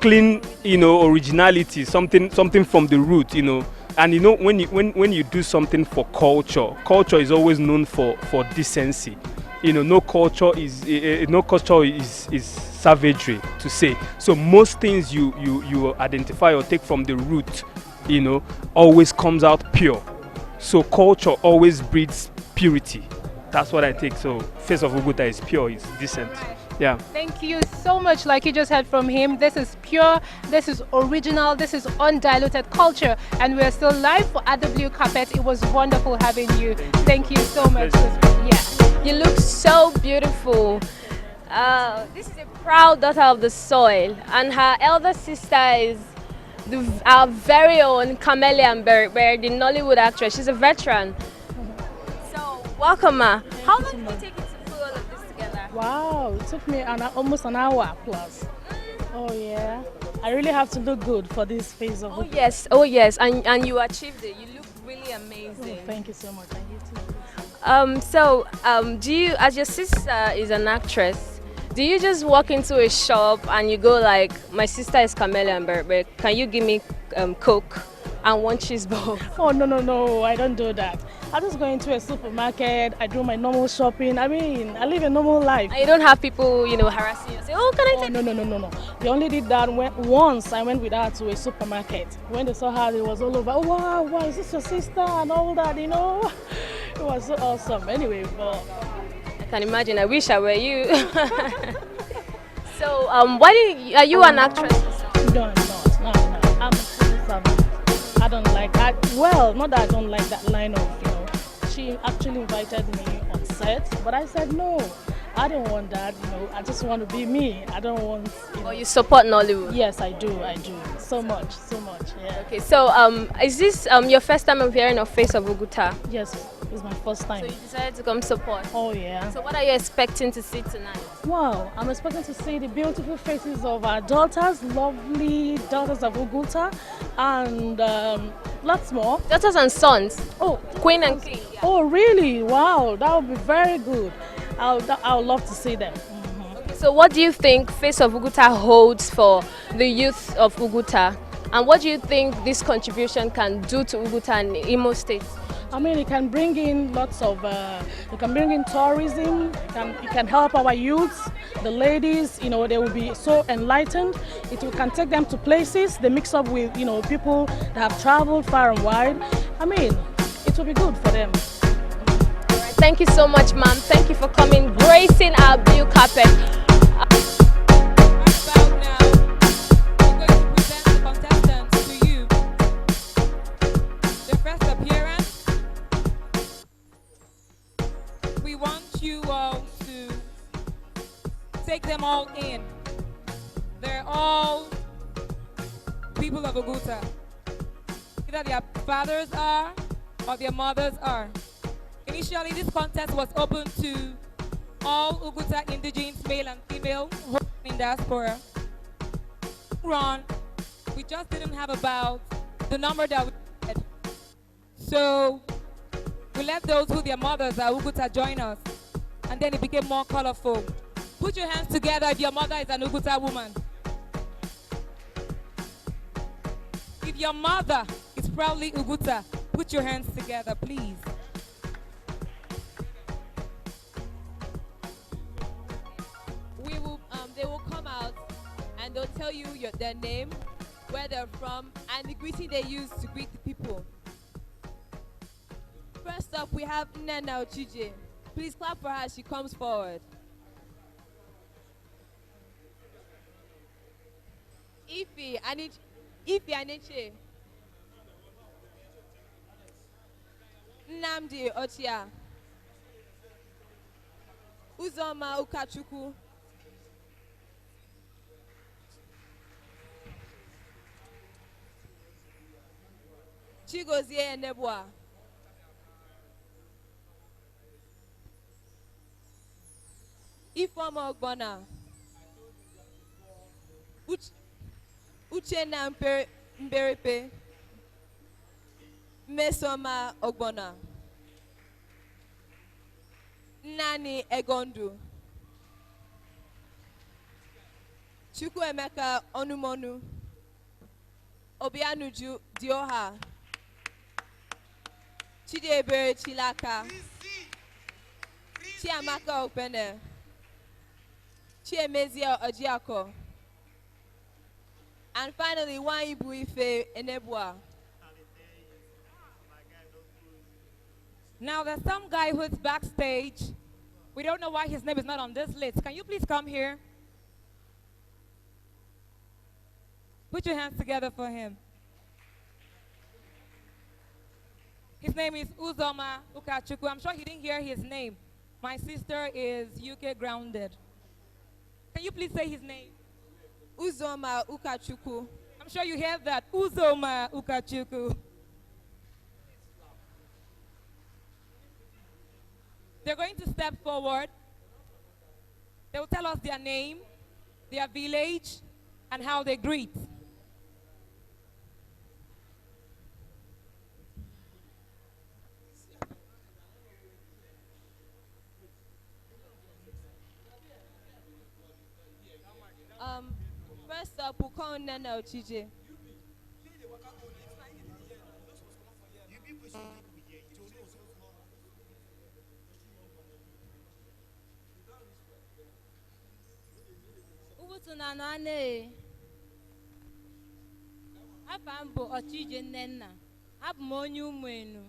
clean, originality, something from the root, And when you do something for culture is always known for decency. No culture is savagery, to say. So most things you identify or take from the root, always comes out pure. So culture always breeds purity. That's what I think. So Face of Oguta is pure, it's decent. Yeah. Thank you so much. Like you just heard from him, this is pure, this is original, this is undiluted culture, and we're still live for At the Blue Carpet. It was wonderful having you. Thank you so much. Yeah. You look so beautiful. This is a proud daughter of the soil, and her elder sister is our very own Camellia Berry, the Nollywood actress. She's a veteran. So, welcome, ma. How long did it take you to put all of this together? Wow, it took me almost an hour plus. Oh yeah, I really have to look good for this phase of it. Oh yes, and you achieved it. You look really amazing. Oh, thank you so much, and you too. Do you, as your sister is an actress, Do you just walk into a shop and you go like, my sister is chameleon, but can you give me Coke and one cheese ball? Oh, no, I don't do that. I just go into a supermarket, I do my normal shopping. I mean, I live a normal life. And you don't have people, harassing you, say, oh, can I take No. They only did that once I went with her to a supermarket. When they saw her, it was all over. Oh, wow, is this your sister and all that, It was so awesome. Anyway, but... I can imagine. I wish I were you. So, are you an actress? No, I'm not. I'm a civil servant. I don't like that. Well, not that I don't like that line of, She actually invited me on set, but I said no. I don't want that, I just want to be me. I don't want... Or you support Nollywood? Yes, I do. So much, yeah. Okay, so is this your first time of hearing of Face of Oguta? Yes, it's my first time. So you decided to come support? Oh, yeah. So what are you expecting to see tonight? Wow, I'm expecting to see the beautiful faces of our daughters, lovely daughters of Oguta, and lots more. Daughters and sons? Oh, Queen and King. Yeah. Oh, really? Wow, that would be very good. I would love to see them. Okay, so what do you think Face of Oguta holds for the youth of Oguta? And what do you think this contribution can do to Oguta and Imo State? I mean, it can bring in lots of, it can bring in tourism, it can help our youths, the ladies, they will be so enlightened. Can take them to places, they mix up with, people that have traveled far and wide. I mean, it will be good for them. Thank you so much, ma'am. Thank you for coming, gracing our blue carpet. Right about now, we're going to present the contestants to you. Their first appearance. We want you all to take them all in. They're all people of Oguta. Either their fathers are or their mothers are. Initially, this contest was open to all Oguta indigenes, male and female, in diaspora. Ron, we just didn't have about the number that we had. So we let those who their mothers are Oguta join us, and then it became more colorful. Put your hands together if your mother is an Oguta woman. If your mother is proudly Oguta, put your hands together, please. They will come out and they'll tell you their name, where they're from, and the greeting they use to greet the people. First up, we have Nnenna Ochije. Please clap for her as she comes forward. Ife Aniche. Nnamdi Ochia. Uzoma Ukachukwu. Chigozie Enebua. Ifeoma Ogbonna. Uchenna Mberepe. Mmesoma Ogbonna. Nnani Egondu. Chukwuemeka Onumonu. Obianuju Dioha. Chidiebere Chilaka. Chiamaka Opene. Chiemezia Ojiako. And finally, Wanyibu Ife Enebua. Now there's some guy who's backstage. We don't know why his name is not on this list. Can you please come here? Put your hands together for him. His name is Uzoma Ukachukwu. I'm sure he didn't hear his name. My sister is UK grounded. Can you please say his name? Uzoma Ukachukwu. I'm sure you heard that. Uzoma Ukachukwu. They're going to step forward. They will tell us their name, their village, and how they greet. Next up, we'll call Nana Ochije. Ubutu na nane. Afa m bụ Ochije Nnenna. Abụ m onye Ụmụenu.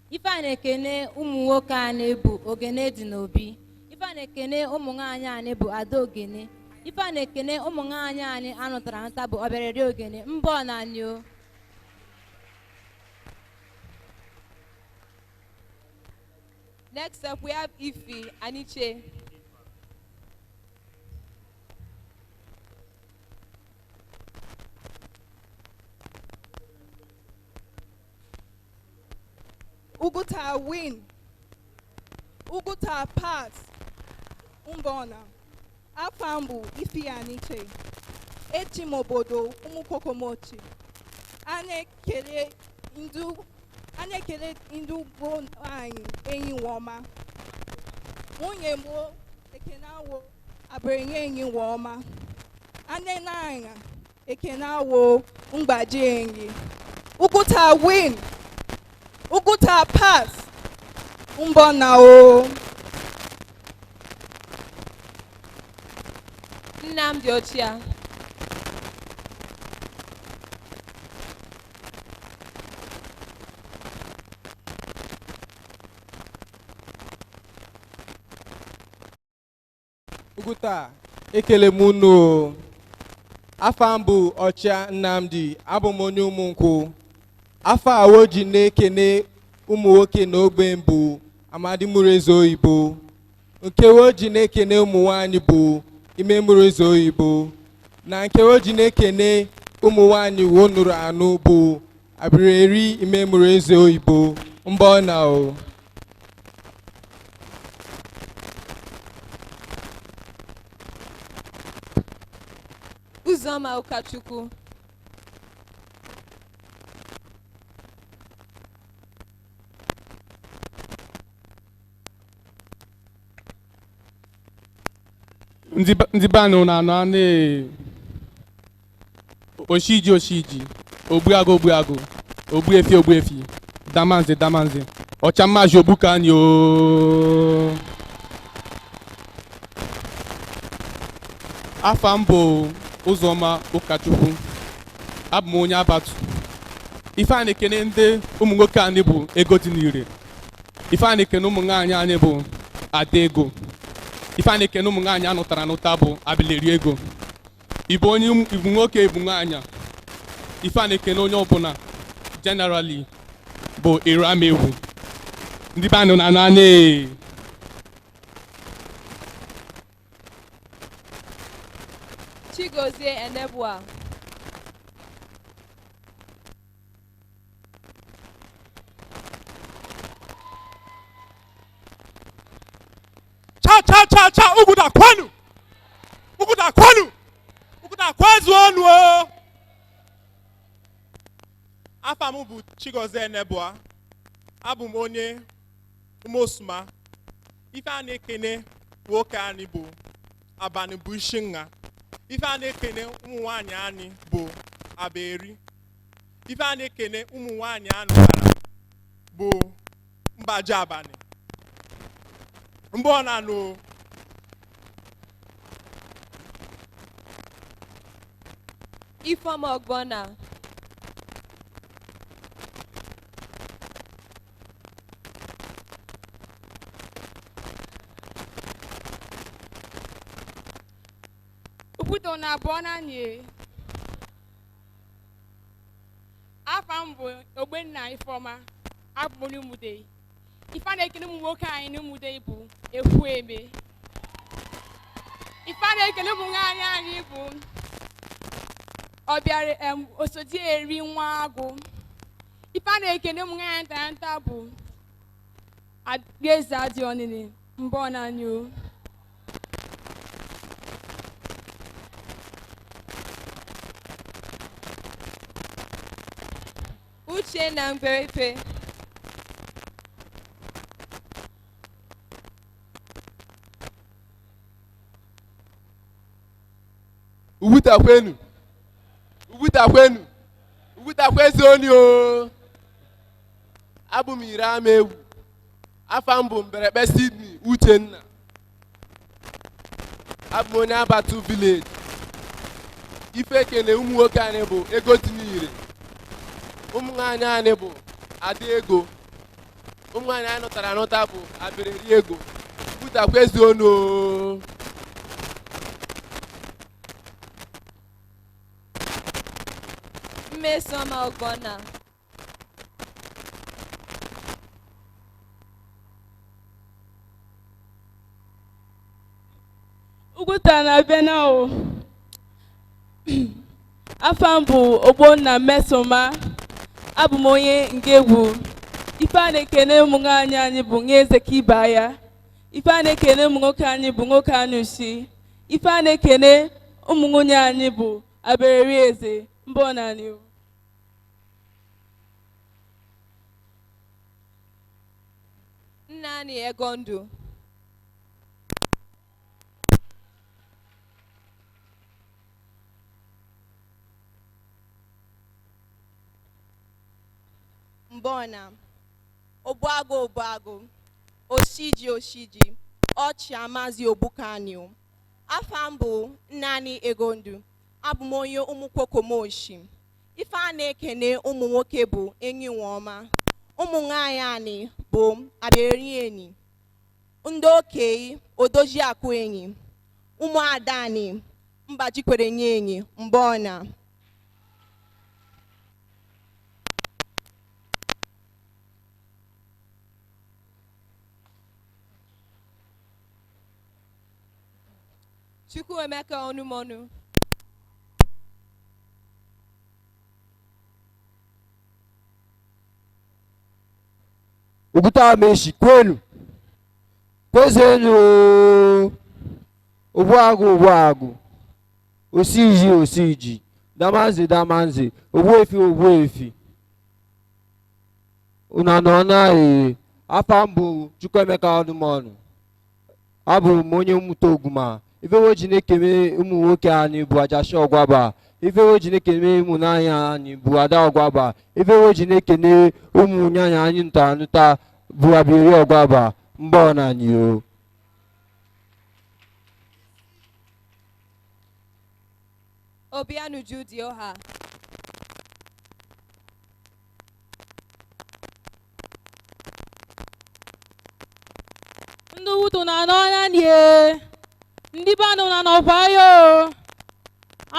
Ife a na-ekene ụmụ nwoke anyị bụ Ogene dị n'obi. Ife a na-ekene ụmụ nwaanyị anyị bụ Ada Ogene. Ife a na-ekene ụmụ nwaanyị anyị anụtara anụta bụ Ọbịarịrị Ogene. Mbọ na anyị o. Next up, we have Ife Aniche. Oguta win. Oguta pass. Umbona. Afambu Ife Aniche. Echimobodo umukokomochi. Anekele indu bon anyị enyi woma. Nwunye mo ekenawo abrenye enyi woma. Ane nanya ekenawo mgbaji enyi. Oguta win. Oguta pass. Umbona o. Nnamdi Ochia. Oguta, ekele m unu. Afa m bụ Ọchịa Nnamdi, abụ m onye Ụmụnkwụ. Afa awo ji na-ekene ụmụ nwoke na ogbe mbụ Amadi mụrụ eze oyibo. Nke wo ji na-ekene ụmụ nwanyị bụ Ime mụrụ eze oyibo. Na nke wo ji na-ekene ụmụ nwanyị wo nụrụ anụ bụ Abireri Ime mụrụ eze oyibo. Mbọ na o. Uzoma Ukachukwu. ndị be anyị na anọ anị oshiji ogbuagụ ogbuefi damanze ọcha mmaji ogbu ka anyị o. Afa m bụ Ụzọma Ụkachukwu, abụ m onye Abatu. Ife a na-ekene ndị ụmụ nwoke anyị bụ Ego dị n'ire. Ife a na-ekene ụmụ nwaanyị anyị bụ Ada Ego. Ife a na-ekene ụmụ nwaanyị anụtara anụta bụ Abileri Ego. Ibu nwoke ibu nwaanyị. Ife a na-ekene onye ọbụla generally bụ Iramewu. Ndị be anyị na anị. Chigozie Enebua. Cha Oguta kwanu. Oguta kwazu onu o. Afa m bụ Chigozie Enebua. Abụ m onye Umosuma. Ife a na-ekene nwoke anyị bụ Abani bụ isi nha. Ife a na-ekene ụmụ nwaanyị anyị bụ Aberi. Ife a na-ekene ụmụ nwaanyị anụtara bụ Mbaji Abani. Mbọ na no. Ifeoma Ogbonna. Okwuto na abụọ na anyị. Afa m bụ Ogbenna Ifeoma, abụ m onye Umude. Ife a na-ekene ụmụ nwoke anyị n'Umude bụ Ekwueme. Ife a na-ekene ụmụ nwaanyị anyị bụ Ọbịara Osodi Eri Nwa Agụ. Ife a na-ekene ụmụ nwaanyị ntara nta bụ Adaeze Adị Ọnịnị. Mbọ na anyị o. Uche na Mberepe. Oguta kwenu. Uguta kwenu. Uguta kwezoni o. Abu mirame ewu. Afambo mberebe Sydney Uchenna. Abu onye Abatu village. Ife kene ụmụ nwoke anyị bụ ego tinire. Ụmụ nwaanyị anyị bụ ada ego. Ụmụ nwaanyị anyị nụtara anụta bụ abịrịrị ego. Uguta kwezoni o. Mmesoma Ogona. Uguta na bena o. Afam bụ Ogbonna Mmesoma. Abụ m onye nke egwu. Ife a na-ekene ụmụ nwaanyị anyị bụ nye eze ka ibe ya. Ife a na-ekene ụmụ nwoke anyị bụ nwoke anụsi. Ife a na-ekene ụmụ nwunye anyị bụ abịrịrị eze mbọ naanị o. Nnani Egondu. Mbona. Obuago. Oshiji. Ọchị Amazi Obukanio. Afam bụ Nnani Egondu. Abụ m onye ụmụkwokomoshi. Ife a na-ekene ụmụ nwoke bụ enyi nwaọma. Ụmụ nwaanyị anyị bụ abịarị enyi. Ndị okenye odoji akụ enyi. Ụmụ ada anyị mgbajikwere nye enyi mbona. Chukwuemeka Onumonu. Oguta meshi kwenu. Kwezenu. Obuagu. Osiji. Damanzi. Ogbuefi. Unanona afambu Chukwuemeka Onumonu. Abụ m onye mmụta Oguma. Ife wo ji na-ekeme ụmụ nwoke anyị bụ Ajashi Ọgwaba. Ife wo ji na-ekene ụmụ n'anya anyị bụ Ada Ọgwaba. Ife wo ji na-ekene ụmụ nyanya anyị nta bụ Abịrị Ọgwaba. Mbọ na anyị o. Obianu Judioha. Ndị wuto na n'ọnya nie. Ndị banụ na n'ọkwayo.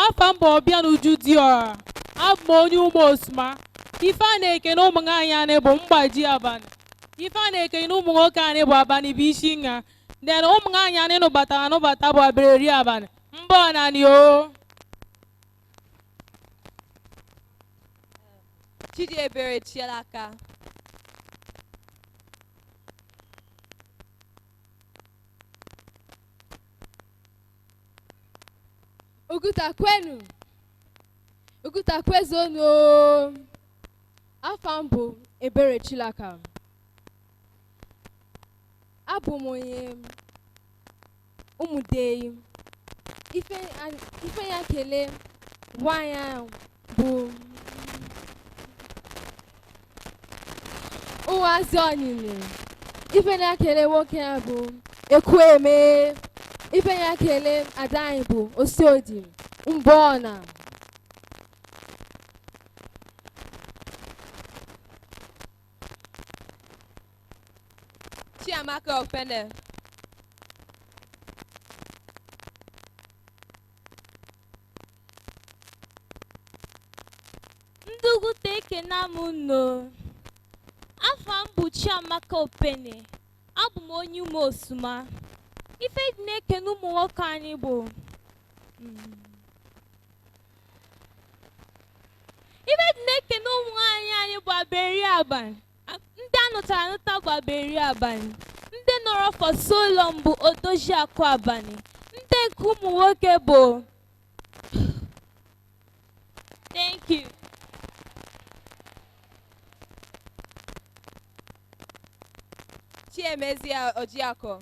Afa mbọ Obianu Judioha. Abụ m onye ụmụ Osuma. Ife a na-ekene ụmụ nwaanyị anyị bụ mgbaji abalị. Ife a na-ekene ụmụ nwoke anyị bụ abalị bụ isi nha. Then ụmụ nwaanyị anyị nụbata bụ abịrịrị abalị. Mbọ na ni o. Chidiebere Chielaka. Oguta kwenu. Oguta kwezonu. Afam bụ Ebere Chilaka. Abụ m onye ụmụdei. Ife ya kele nwaanyị ahụ bụ ụwazi onyinye. Ife ya kele nwoke ya bụ Ekwueme. Ife ya kele ada anyị bụ Osiodi Mbọna. Chiamaka Okpene. Nduguta ekene m nno. Afa m bụ Chiamaka Okpene. Abụ m onye ụmụ Osuma. Ife na-ekene ụmụ nwoke anyị bụ ife na-ekene ụmụ nwaanyị anyị bụ abịrị abalị. Ndị anụtara anụta bụ abịrị abalị. Ndị nọrọ for so long bụ odoji akụ abalị. Ndị nke ụmụ nwoke bụ thank you. Chiemezia Ojiako.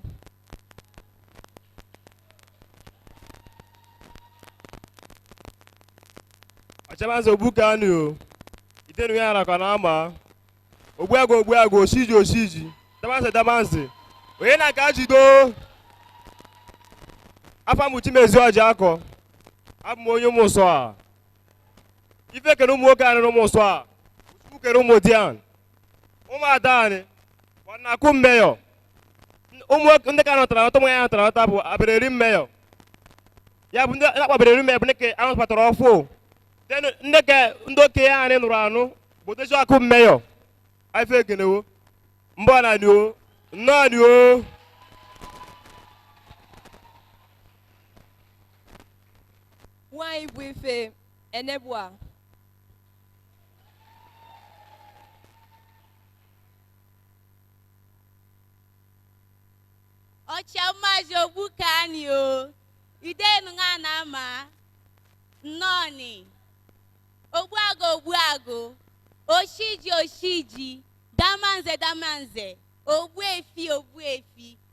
Achamanze Obukani o. Itenu yana kanama. Ogbuago Oshiji. Damanse. Onye na ka jido. Afa mu Chimezie Ojiako. Abụ m onye ụmụ nsọ a. Ife kere ụmụ nwoke anyị n'ụmụ nsọ a. Uchukwu kere ụmụ di anyị. Ụmụ ada anyị. Wanakụ mmeyọ. Ụmụ ndị ka nọtara ụmụ ya nọtara ọta bụ abịrịrị mmeyọ. Ya bụ ndị akpabịrịrị mmeyọ bụ ndị ka ahụ kpatara ọfụ. Ndị ka ndị okenye anyị nụrụ anụ bụ dozi akụ mmeyọ. Ife ekenewo. Mbọ na ni o. Nnọọ ni o. Nwanyị bụ ife Enebua. Ọcha Maazị Ogbukani o. Idenu nga na-ama. Nnọọni. Ogbuago. Oshiji. Damanze. Ogbuefi.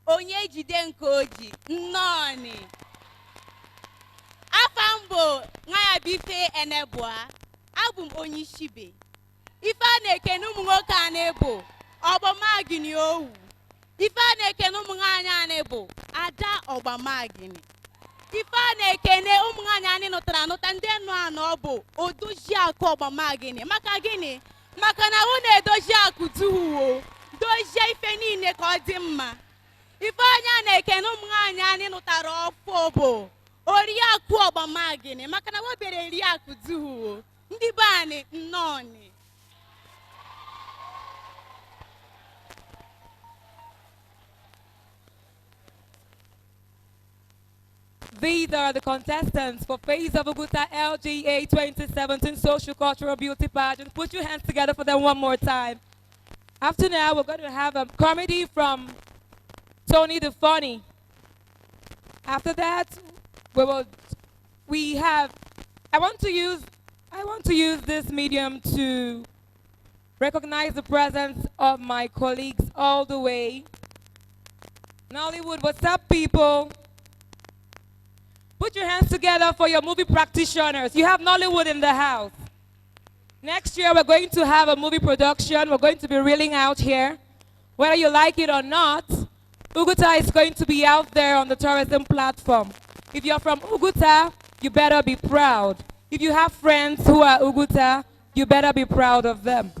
Onye jide nke oji. Nnọọni. Afambo ngaya bife Enebua. Abụ m onye Ishibe. Ife a na-ekene ụmụ nwoke a na-ebo Ọgbamagini owu. Ife a na-ekene ụmụ nwaanyị anyị bụ Ada Ọgbamagini. Ife a na-ekene ụmụ nwaanyị anyị nụtara anụta ndị nụ anọ bụ Odoziakụ Ọgbamagini. Maka gịnị? Maka na hụ na-edozi akụ duhuo. Dozie ife niile ka ọ dị mma. Ife anya na-ekene ụmụ nwaanyị anyị nụtara ọfọ bụ Oriakụ Ọgbamagini. Maka na webere Oriakụ duhuo. Ndị be anyị nnọọni. These are the contestants for Phase of Oguta LGA 2017 Social Cultural Beauty Pageant. Put your hands together for them one more time. After now, we're going to have a comedy from Tony the Funny. After that, I want to use this medium to recognize the presence of my colleagues all the way. Nollywood, what's up, people? Put your hands together for your movie practitioners. You have Nollywood in the house. Next year, we're going to have a movie production. We're going to be reeling out here. Whether you like it or not, Oguta is going to be out there on the tourism platform. If you're from Oguta, you better be proud. If you have friends who are Oguta, you better be proud of them.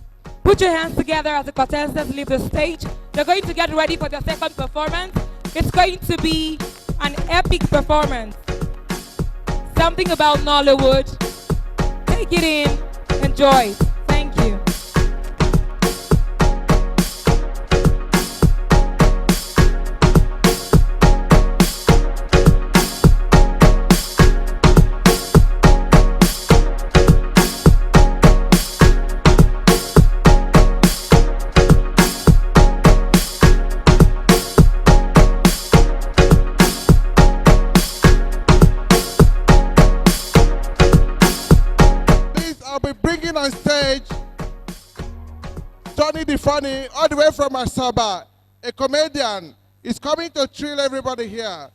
Put your hands together as the contestants leave the stage. They're going to get ready for their second performance. It's going to be an epic performance. Something about Nollywood. Take it in, enjoy. Thank you. On stage, Johnny the Funny, all the way from Asaba, a comedian, is coming to thrill everybody here.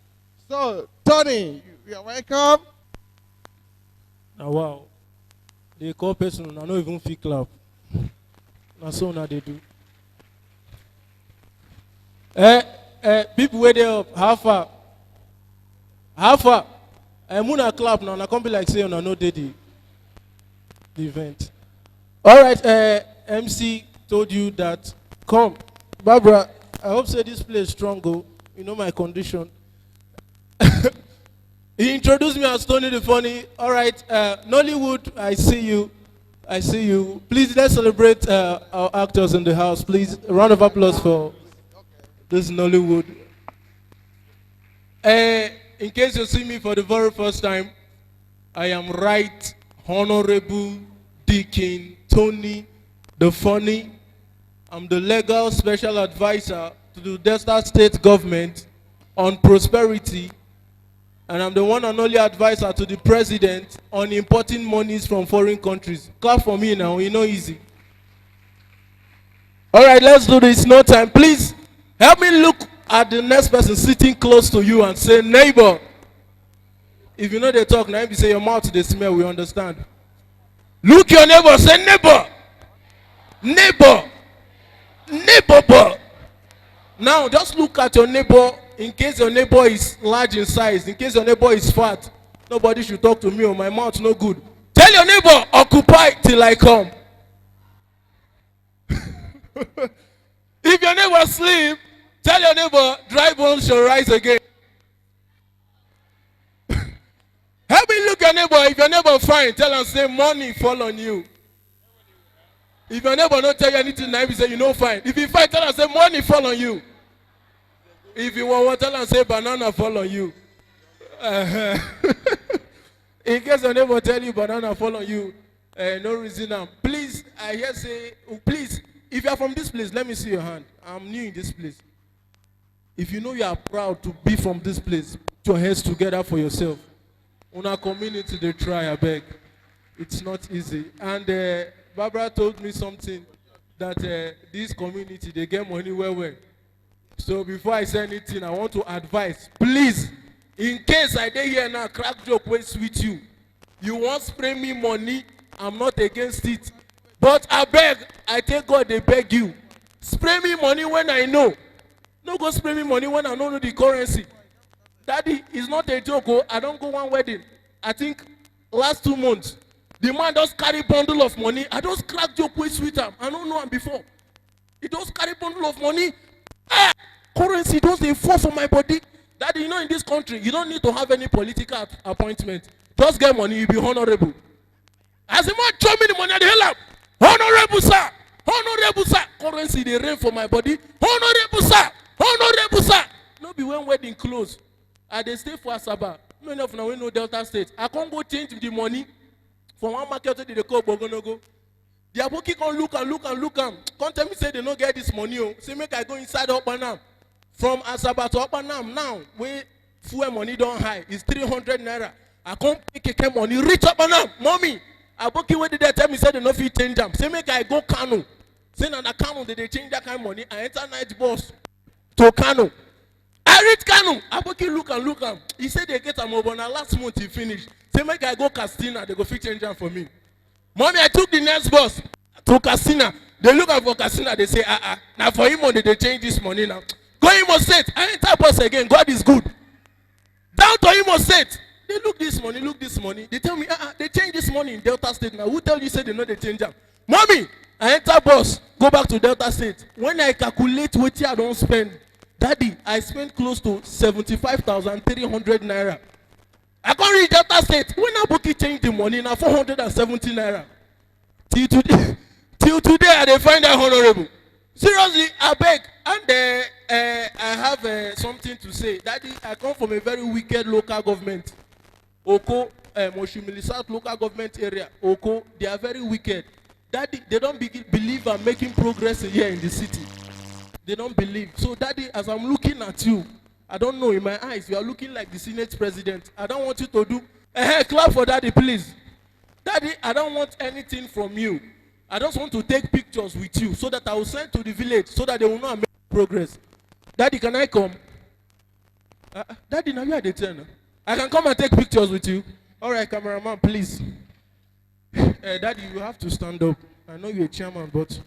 So, Tony, you are welcome. Now, wow, the call person, I don't even feel clap. Now, so now they do. People wait there up, how far? I'm gonna clap now, I can't be like saying, I know they did. The event. All right, MC told you that. Come, Barbara. I hope say this place strong. Go. You know my condition. He introduced me as Tony the Funny. All right, Nollywood. I see you. Please let's celebrate our actors in the house. Please, a round of applause for this Nollywood. In case you see me for the very first time, I am Right Honorable Deacon Tony the Funny. I'm the legal special advisor to the Delta State government on prosperity, and I'm the one and only advisor to the president on importing monies from foreign countries. Clap for me now, you know easy. All right, let's do this, no time. Please help me look at the next person sitting close to you and say, neighbor. If you know they talk, now if you say your mouth they smell, we understand. Look your neighbor, say neighbor. Neighbor. Neighbor. Now just look at your neighbor in case your neighbor is large in size, in case your neighbor is fat. Nobody should talk to me or my mouth no good. Tell your neighbor, occupy till I come. If your neighbor sleep, tell your neighbor, dry bones shall rise again. Help me look your neighbor. If your neighbor fine, tell him say money fall on you. If your neighbor don't tell you anything, now say you know fine. If you fine, tell him say money fall on you. If you want, tell him say banana fall on you. In case your neighbor tell you banana fall on you, no reason. Please, I hear say, please, if you are from this place, let me see your hand. I'm new in this place. If you know you are proud to be from this place, put your hands together for yourself. On our community, they try, I beg. It's not easy. And Barbara told me something that this community, they get money well. So before I say anything, I want to advise, please, in case I dey here now, crack joke waste with you. You want spray me money, I'm not against it. But I beg, I tell God they beg you. Spray me money when I know. No go spray me money when I don't know the currency. Daddy, it's not a joke. Oh, I don't go one wedding. I think last 2 months, the man just carry bundle of money. I just crack joke with sweet him. I don't know him before. He just carry bundle of money. Ah, currency just they fall for my body. Daddy, you know in this country, you don't need to have any political appointment. Just get money, you be honorable. As the man show me the money, I hell up. Honorable sir, honorable sir. Currency they rain for my body. Honorable sir, honorable sir. No be when wedding close. I dey stay for Asaba. Many of now we know Delta State. I can't go change the money from one market to the call Bogonogo. The aboki can look and look and look and can't tell me say they don't get this money. Oh. Say make I go inside Opanam. From Asaba to Opanam now, where fuel money don't high, it's 300 naira. I can't pay keke money, reach Opanam, mommy. Aboki where did they tell me say they no fit change them. Say make I go Kano. Say na Kano they change that kind of money. I enter night bus to Kano. I reach Kano. Aboki look and look am. He said they get a mobile. Now last month he finished. Say make I go Castina. They go fit change them for me. Mommy, I took the next bus to Castina. They look at for Castina. They say now for him money they change this money now. Go Imo State. I enter bus again. God is good. Down to Imo State. They look this money. Look this money. They tell me they change this money in Delta State now. Who tell you say they know they change them? Mommy, I enter bus. Go back to Delta State. When I calculate what I don't spend. Daddy, I spent close to 75,300 naira. I can't reach Delta State. When Aboki changed the money, now 470 naira. Till today, I dey find that honorable. Seriously, I beg. And I have something to say. Daddy, I come from a very wicked local government. Oko, Moshimili South local government area. Oko, they are very wicked. Daddy, they don't believe I'm making progress here in the city. They don't believe. So, Daddy, as I'm looking at you, I don't know, in my eyes, you are looking like the Senate president. I don't want you to do. Clap for Daddy, please. Daddy, I don't want anything from you. I just want to take pictures with you so that I will send to the village so that they will know I'm making progress. Daddy, can I come? Daddy, now you are the turn. I can come and take pictures with you. All right, cameraman, please. Daddy, you have to stand up. I know you're a chairman, but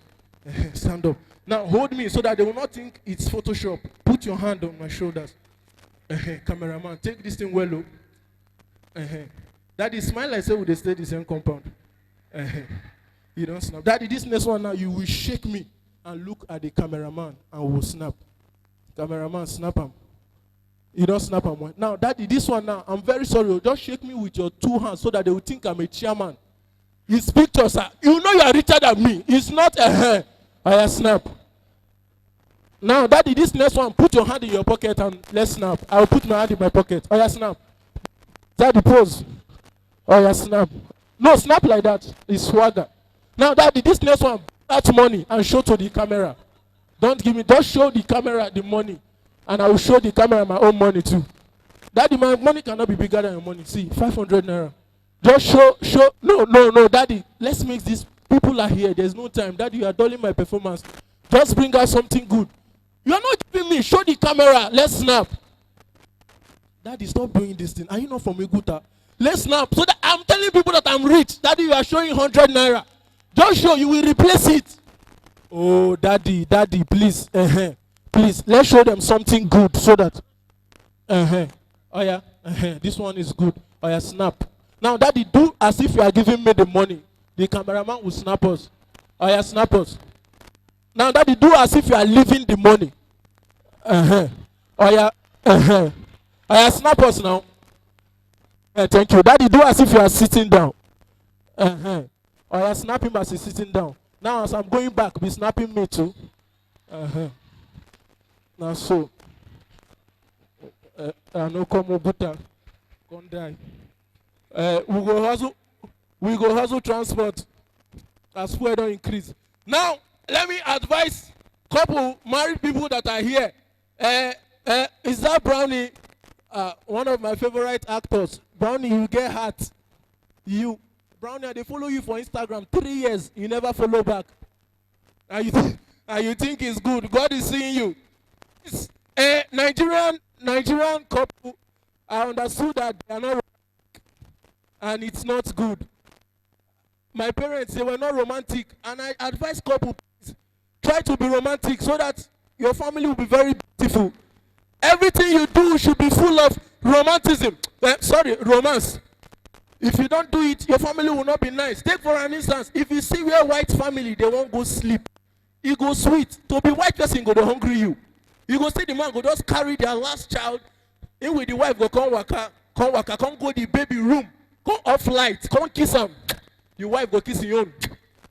stand up. Now hold me so that they will not think it's Photoshop. Put your hand on my shoulders. Cameraman, take this thing well. Daddy, smile like say we stay the same compound. You don't snap. Daddy, this next one now, you will shake me and look at the cameraman and we'll snap. Cameraman, snap him. You don't snap him. Now, Daddy, this one now, I'm very sorry. Just shake me with your 2 hands so that they will think I'm a chairman. His pictures are, you know you are richer than me. It's not a hair. I snap. Now, Daddy, this next one, put your hand in your pocket and let's snap. I'll put my hand in my pocket. Oh, yeah, snap. Daddy, pose. Oh, yeah, snap. No, snap like that. It's swagger. Now, Daddy, this next one, that's money and show to the camera. Don't give me, just show the camera the money. And I will show the camera my own money too. Daddy, my money cannot be bigger than your money. See, 500 naira. Just show. No, Daddy, let's make this. People are here. There's no time. Daddy, you are dulling my performance. Just bring out something good. You are not giving me. Show the camera. Let's snap. Daddy, stop doing this thing. Are you not from Oguta? Let's snap. So that I'm telling people that I'm rich. Daddy, you are showing 100 naira. Just show, you will replace it. Oh, daddy, please. Please, let's show them something good so that. Oh yeah, this one is good. Oh yeah, snap. Now, daddy, do as if you are giving me the money. The cameraman will snap us. Oh yeah, snap us. Now, daddy, do as if you are leaving the money. Oh yeah, oh yeah, snap us now. Thank you. Daddy, do as if you are sitting down. Oh yeah, snap him as he's sitting down. Now, as I'm going back, be snapping me too. Now, so. I know come Oguta, come die. We go hustle transport as fuel don't increase. Now, let me advise couple married people that are here. Is that Brownie? One of my favorite actors. Brownie, you get hurt. Brownie, they follow you for Instagram 3 years. You never follow back. And you think it's good. God is seeing you. It's a Nigerian couple. I understood that they are not romantic, and it's not good. My parents, they were not romantic, and I advise couple, please, try to be romantic so that your family will be very beautiful. Everything you do should be full of romanticism. Romance. If you don't do it, your family will not be nice. Take for an instance, if you see where white family, they won't go sleep. It go sweet. To be white person, go to hungry you. You go see the man go just carry their last child in with the wife, go come waka, come go the baby room, come off light, come kiss him. Your wife go kiss your own.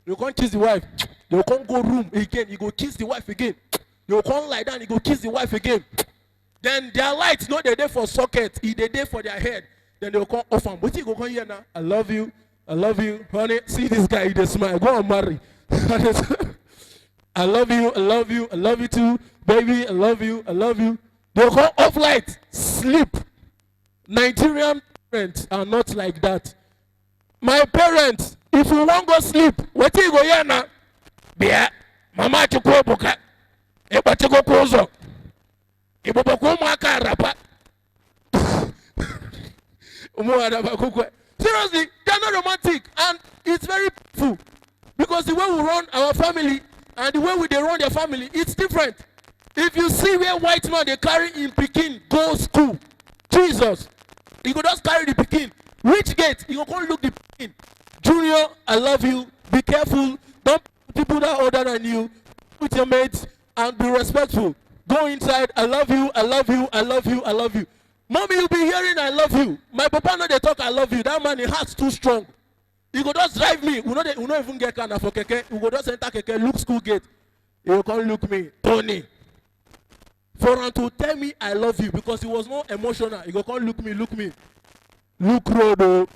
You can't kiss the wife. You can't go room again. You go kiss the wife again. You can't lie down. You go kiss the wife again. Then their lights, not they there for socket. They there for their head. Then they will come off and but you go come here now. I love you, honey. See this guy, he smile. Go and marry. I love you too, baby. I love you. They call off light, sleep. Nigerian parents are not like that. My parents, if you want go sleep, what you go here now? Bia, mama chukwu buka, eba chukwu kuzo, ibo boku maka rapa. Seriously, they're not romantic, and it's very painful because the way we run our family and the way they run their family, it's different. If you see where white man they carry in Pekin go school, Jesus, he could just carry the Pekin. Which gate? You go look the Pekin. Junior, I love you. Be careful. Don't people that older than you. With your mates and be respectful. Go inside. I love you. Mommy, you be hearing I love you. My papa know they talk I love you. That man, his heart's too strong. He go just drive me. We not even get kind of for keke. We go just enter keke, look school gate. He will come look me, Tony. For him to tell me I love you because he was more emotional. He go come look me. Look road.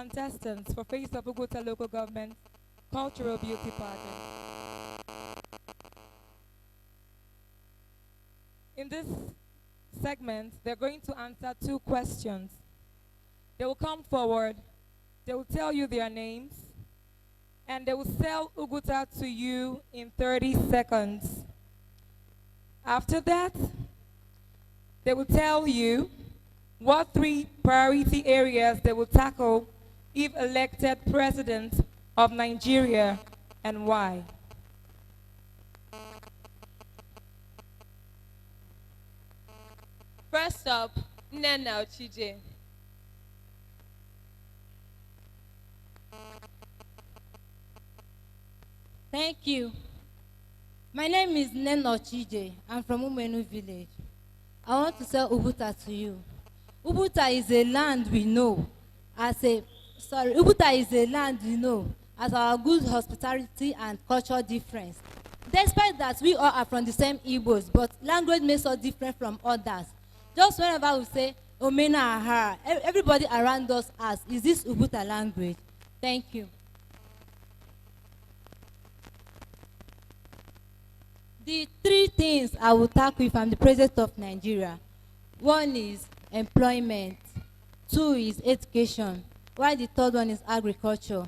contestants for Face of Oguta Local Government Cultural Beauty Pageant. In this segment, they're going to answer 2 questions. They will come forward, they will tell you their names, and they will sell Oguta to you in 30 seconds. After that, they will tell you what 3 priority areas they will tackle if elected president of Nigeria and why. First up, Nnenna Ochije. Thank you. My name is Nnenna Ochije. I'm from Umenu village. I want to sell Oguta to you. Oguta is a land we know as Oguta is a land we know as our good hospitality and cultural difference. Despite that, we all are from the same Igbos, but language makes us different from others. Just whenever we say Omena Ahara, everybody around us asks, is this Oguta language? Thank you. The 3 things I will tackle if I'm the president of Nigeria. 1 is employment. 2 is education. While the 3rd one is agriculture.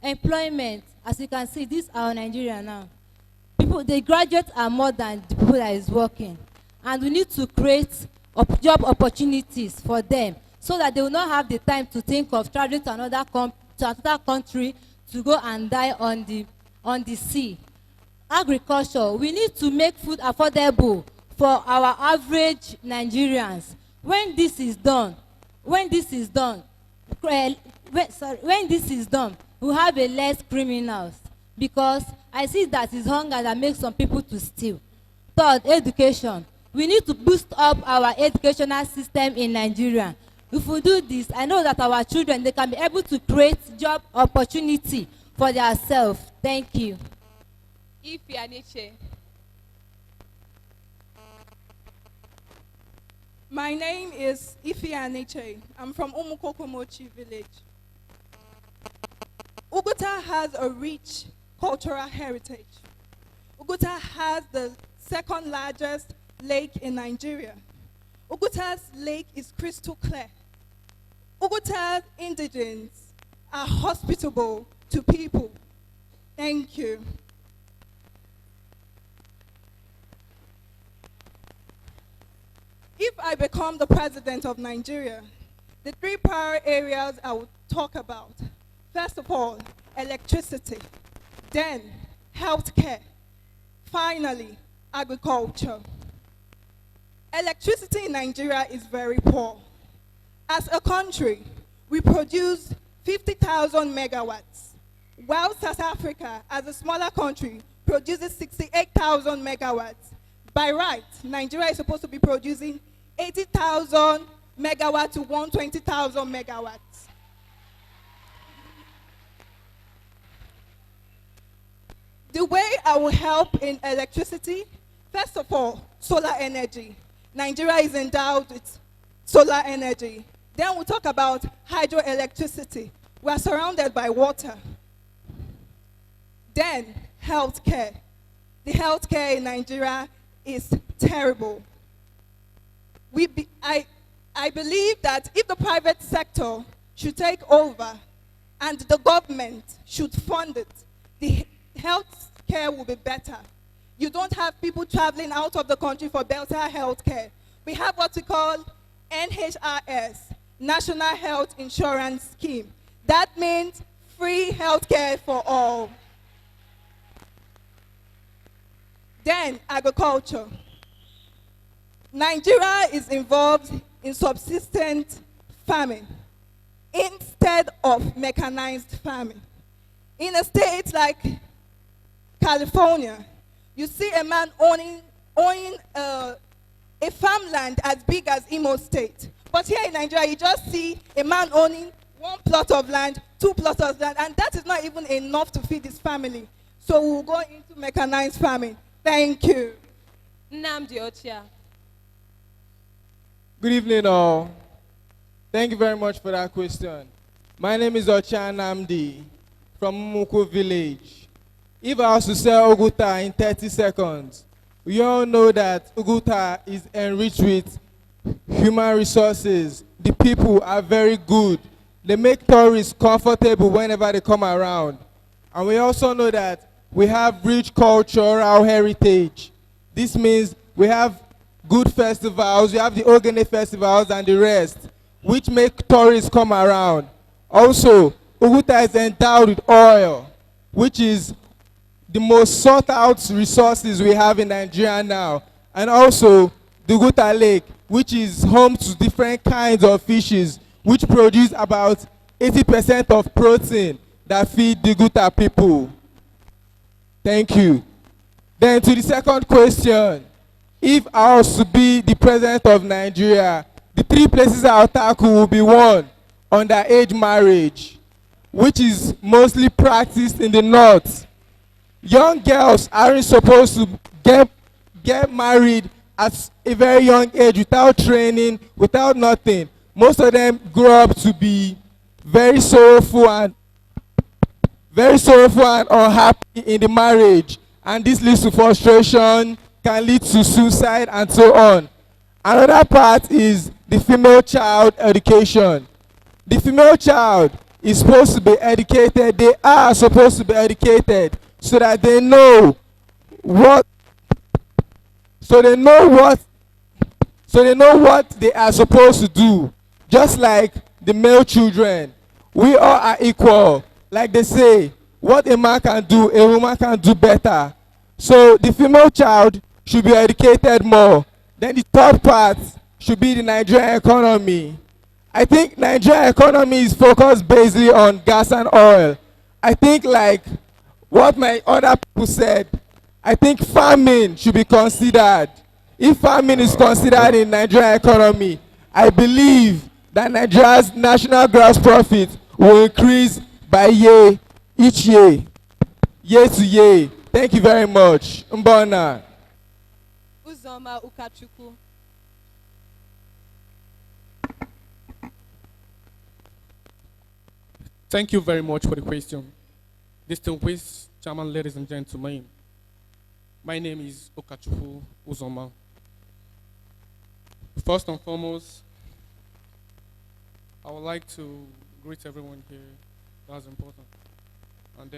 Employment, as you can see, this is our Nigeria now. The graduates are more than the people that is working. And we need to create job opportunities for them so that they will not have the time to think of traveling to another country to go and die on the sea. Agriculture, we need to make food affordable for our average Nigerians. When this is done, we'll have a less criminals, because I see that it's hunger that makes some people to steal. 3rd, education. We need to boost up our educational system in Nigeria. If we do this, I know that our children, they can be able to create job opportunity for themselves. Thank you. Ifeaniche. My name is Ifeaniche. I'm from Umukokomochi village. Oguta has a rich cultural heritage. Oguta has the 2nd largest lake in Nigeria. Oguta's lake is crystal clear. Oguta's indigents are hospitable to people. Thank you. If I become the president of Nigeria, the 3 power areas I will talk about. First of all, electricity, then healthcare, finally, agriculture. Electricity in Nigeria is very poor. As a country, we produce 50,000 megawatts, while South Africa, as a smaller country, produces 68,000 megawatts. By right, Nigeria is supposed to be producing 80,000 megawatts to 120,000 megawatts. The way I will help in electricity, first of all, solar energy. Nigeria is endowed with solar energy. Then we'll talk about hydroelectricity. We are surrounded by water. Then, healthcare. The healthcare in Nigeria is terrible. I believe that if the private sector should take over and the government should fund it, the health care will be better. You don't have people traveling out of the country for better health care. We have what we call NHRS, National Health Insurance Scheme. That means free health care for all. Then agriculture. Nigeria is involved in subsistence farming instead of mechanized farming. In a state like California, you see a man owning a farmland as big as Imo State. But here in Nigeria, you just see a man owning 1 plot of land, 2 plots of land, and that is not even enough to feed his family. So we'll go into mechanized farming. Thank you. Nnamdi Ochia. Good evening, all. Thank you very much for that question. My name is Ochan Namdi from Muku village. If I was to sell Oguta in 30 seconds, we all know that Oguta is enriched with human resources. The people are very good. They make tourists comfortable whenever they come around. And we also know that we have rich cultural heritage. This means we have good festivals, we have the Ogene festivals and the rest, which make tourists come around. Also, Oguta is endowed with oil, which is the most sought out resources we have in Nigeria now. And also, the Oguta Lake, which is home to different kinds of fishes, which produce about 80% of protein that feed the Oguta people. Thank you. Then to the second question, if I was to be the president of Nigeria, the 3 places I'll tackle will be 1, underage marriage, which is mostly practiced in the north. Young girls aren't supposed to get married at a very young age without training, without nothing. Most of them grow up to be very sorrowful and unhappy in the marriage, and this leads to frustration, can lead to suicide and so on. Another part is the female child education. The female child is supposed to be educated, they are supposed to be educated so that they know what they are supposed to do. Just like the male children, we all are equal. Like they say, what a man can do, a woman can do better. So the female child should be educated more. Then the third part should be the Nigerian economy. I think Nigerian economy is focused basically on gas and oil. I think like what my other people said, I think farming should be considered. If farming is considered in Nigerian economy, I believe that Nigeria's national gross profit will increase by each year to year. Thank you very much. Mbona. Uzoma Ukachukwu. Thank you very much for the question. Distinguished Chairman, ladies and gentlemen, my name is Okachufu Uzoma. First and foremost, I would like to greet everyone here. That's important. And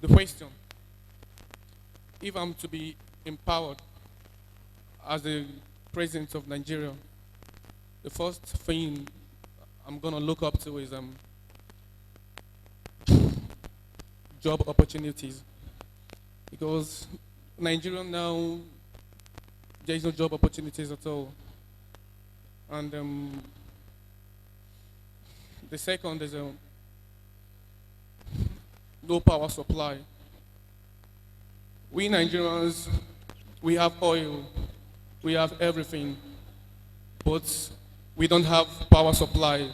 the question, if I'm to be empowered as the president of Nigeria, the first thing I'm gonna look up to is job opportunities. Because Nigeria now, there is no job opportunities at all. And the second is no power supply. We Nigerians, we have oil, we have everything, but we don't have power supply.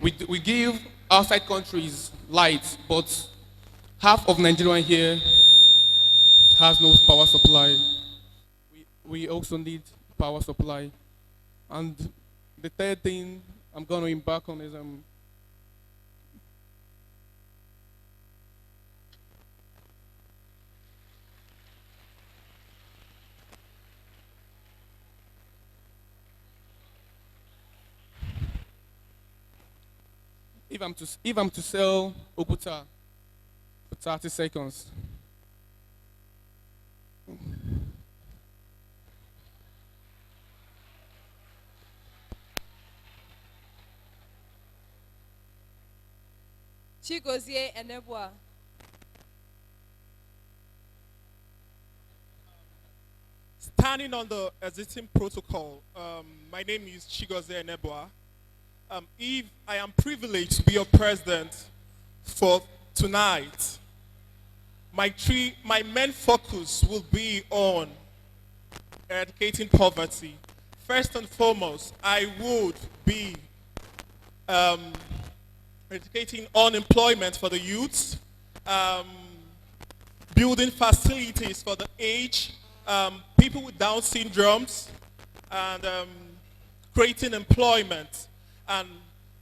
We give outside countries light, but half of Nigeria here has no power supply. We also need power supply. And the third thing I'm going to embark on is if I'm to sell Oguta for 30 seconds. Chigozie Enebua. Standing on the existing protocol, my name is Chigozie Enebua. If I am privileged to be your president for tonight, my main focus will be on eradicating poverty. First and foremost, I would be eradicating unemployment for the youths, building facilities for the aged, people with Down syndromes, and creating employment. And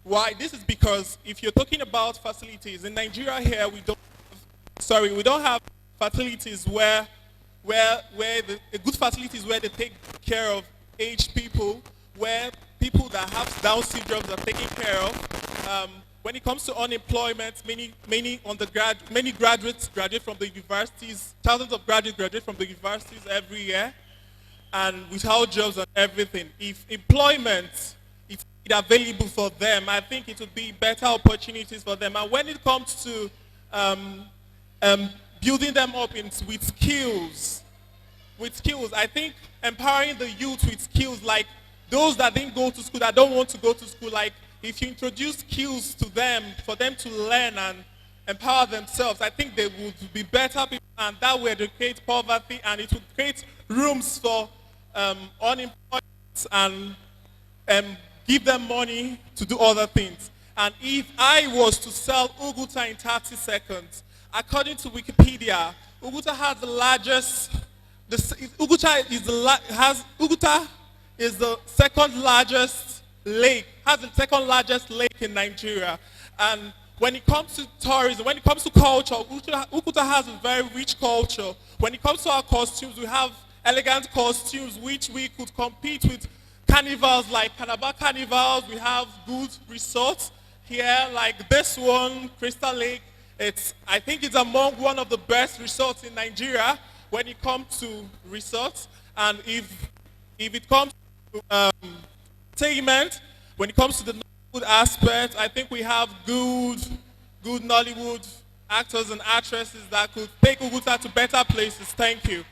Why? This is because if you're talking about facilities in Nigeria here, we don't have facilities where the good facilities where they take care of aged people, where people that have Down syndromes are taken care of. When it comes to unemployment, many graduates graduate from the universities. Thousands of graduates graduate from the universities every year, and without jobs and everything. If employment is available for them, I think it would be better opportunities for them. And when it comes to building them up with skills, I think empowering the youth with skills, like those that didn't go to school, that don't want to go to school, like if you introduce skills to them for them to learn and empower themselves, I think they would be better people, and that would eradicate poverty, and it would create rooms for unemployment and give them money to do other things. And if I was to sell Oguta in 30 seconds, according to Wikipedia, Oguta has the largest. Oguta is the second largest lake. Has the second largest lake in Nigeria. And when it comes to tourism, when it comes to culture, Oguta has a very rich culture. When it comes to our costumes, we have elegant costumes which we could compete with carnivals like Calabar carnivals. We have good resorts here, like this one, Crystal Lake. I think it's among one of the best resorts in Nigeria when it comes to resorts. And if it comes to entertainment, when it comes to the Nollywood aspect, I think we have good Nollywood actors and actresses that could take Oguta to better places. Thank you.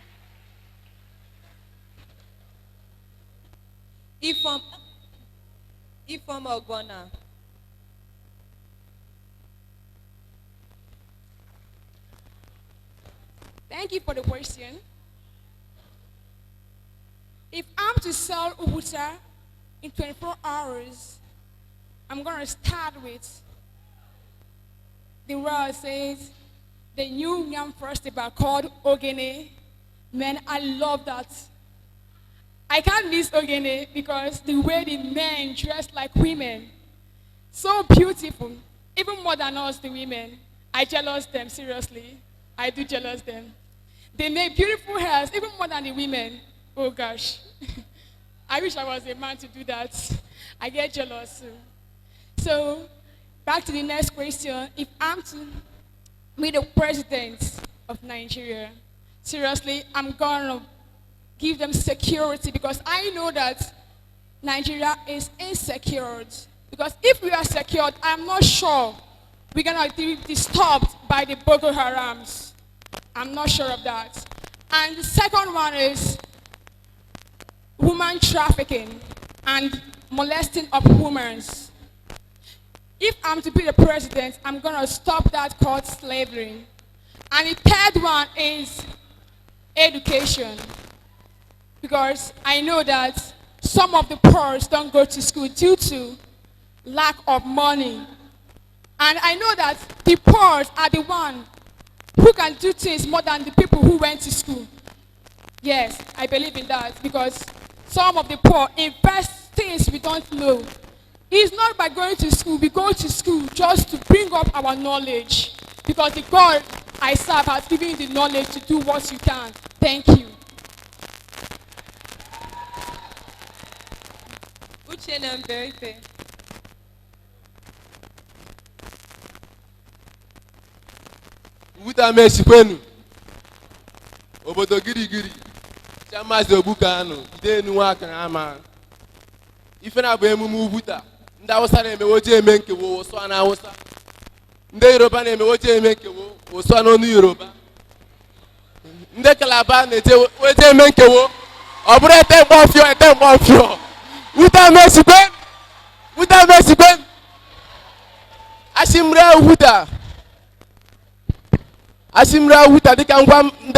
Ifom Ogona. Thank you for the question. If I'm to sell Oguta in 24 hours, I'm going to start with the word says the new young festival called Ogene. Man, I love that. I can't miss Ogene because the way the men dress like women, so beautiful, even more than us, the women. I jealous them, seriously. I do jealous them. They make beautiful hairs, even more than the women. Oh gosh. I wish I was a man to do that. I get jealous. So, back to the next question. If I'm to meet the president of Nigeria, seriously, I'm gonna give them security because I know that Nigeria is insecure. Because if we are secured, I'm not sure we're gonna be disturbed by the Boko Harams. I'm not sure of that. And the second one is woman trafficking and molesting of women. If I'm to be the president, I'm gonna stop that called slavery. And the third one is education. Because I know that some of the poor don't go to school due to lack of money. And I know that the poor are the ones who can do things more than the people who went to school. Yes, I believe in that because some of the poor invest things we don't know. It's not by going to school. We go to school just to bring up our knowledge because the God I serve has given you the knowledge to do what you can. Thank you. Uchenna Mberite. Oguta mesikwenu obodo girigiri chamazi ogbuka anụ ide enu aka ama ife na bụ emume Oguta ndị Hausa na-emewe oje eme nkewo ụsọ na Hausa ndị Yoruba na-emewe oje eme nkewo ụsọ n'ọnụ Yoruba ndị Calabar na-eje oje eme nkewo ọ bụrụ ete mgbọfịọ Oguta mesikwen asimre Oguta dịka ngwa ndị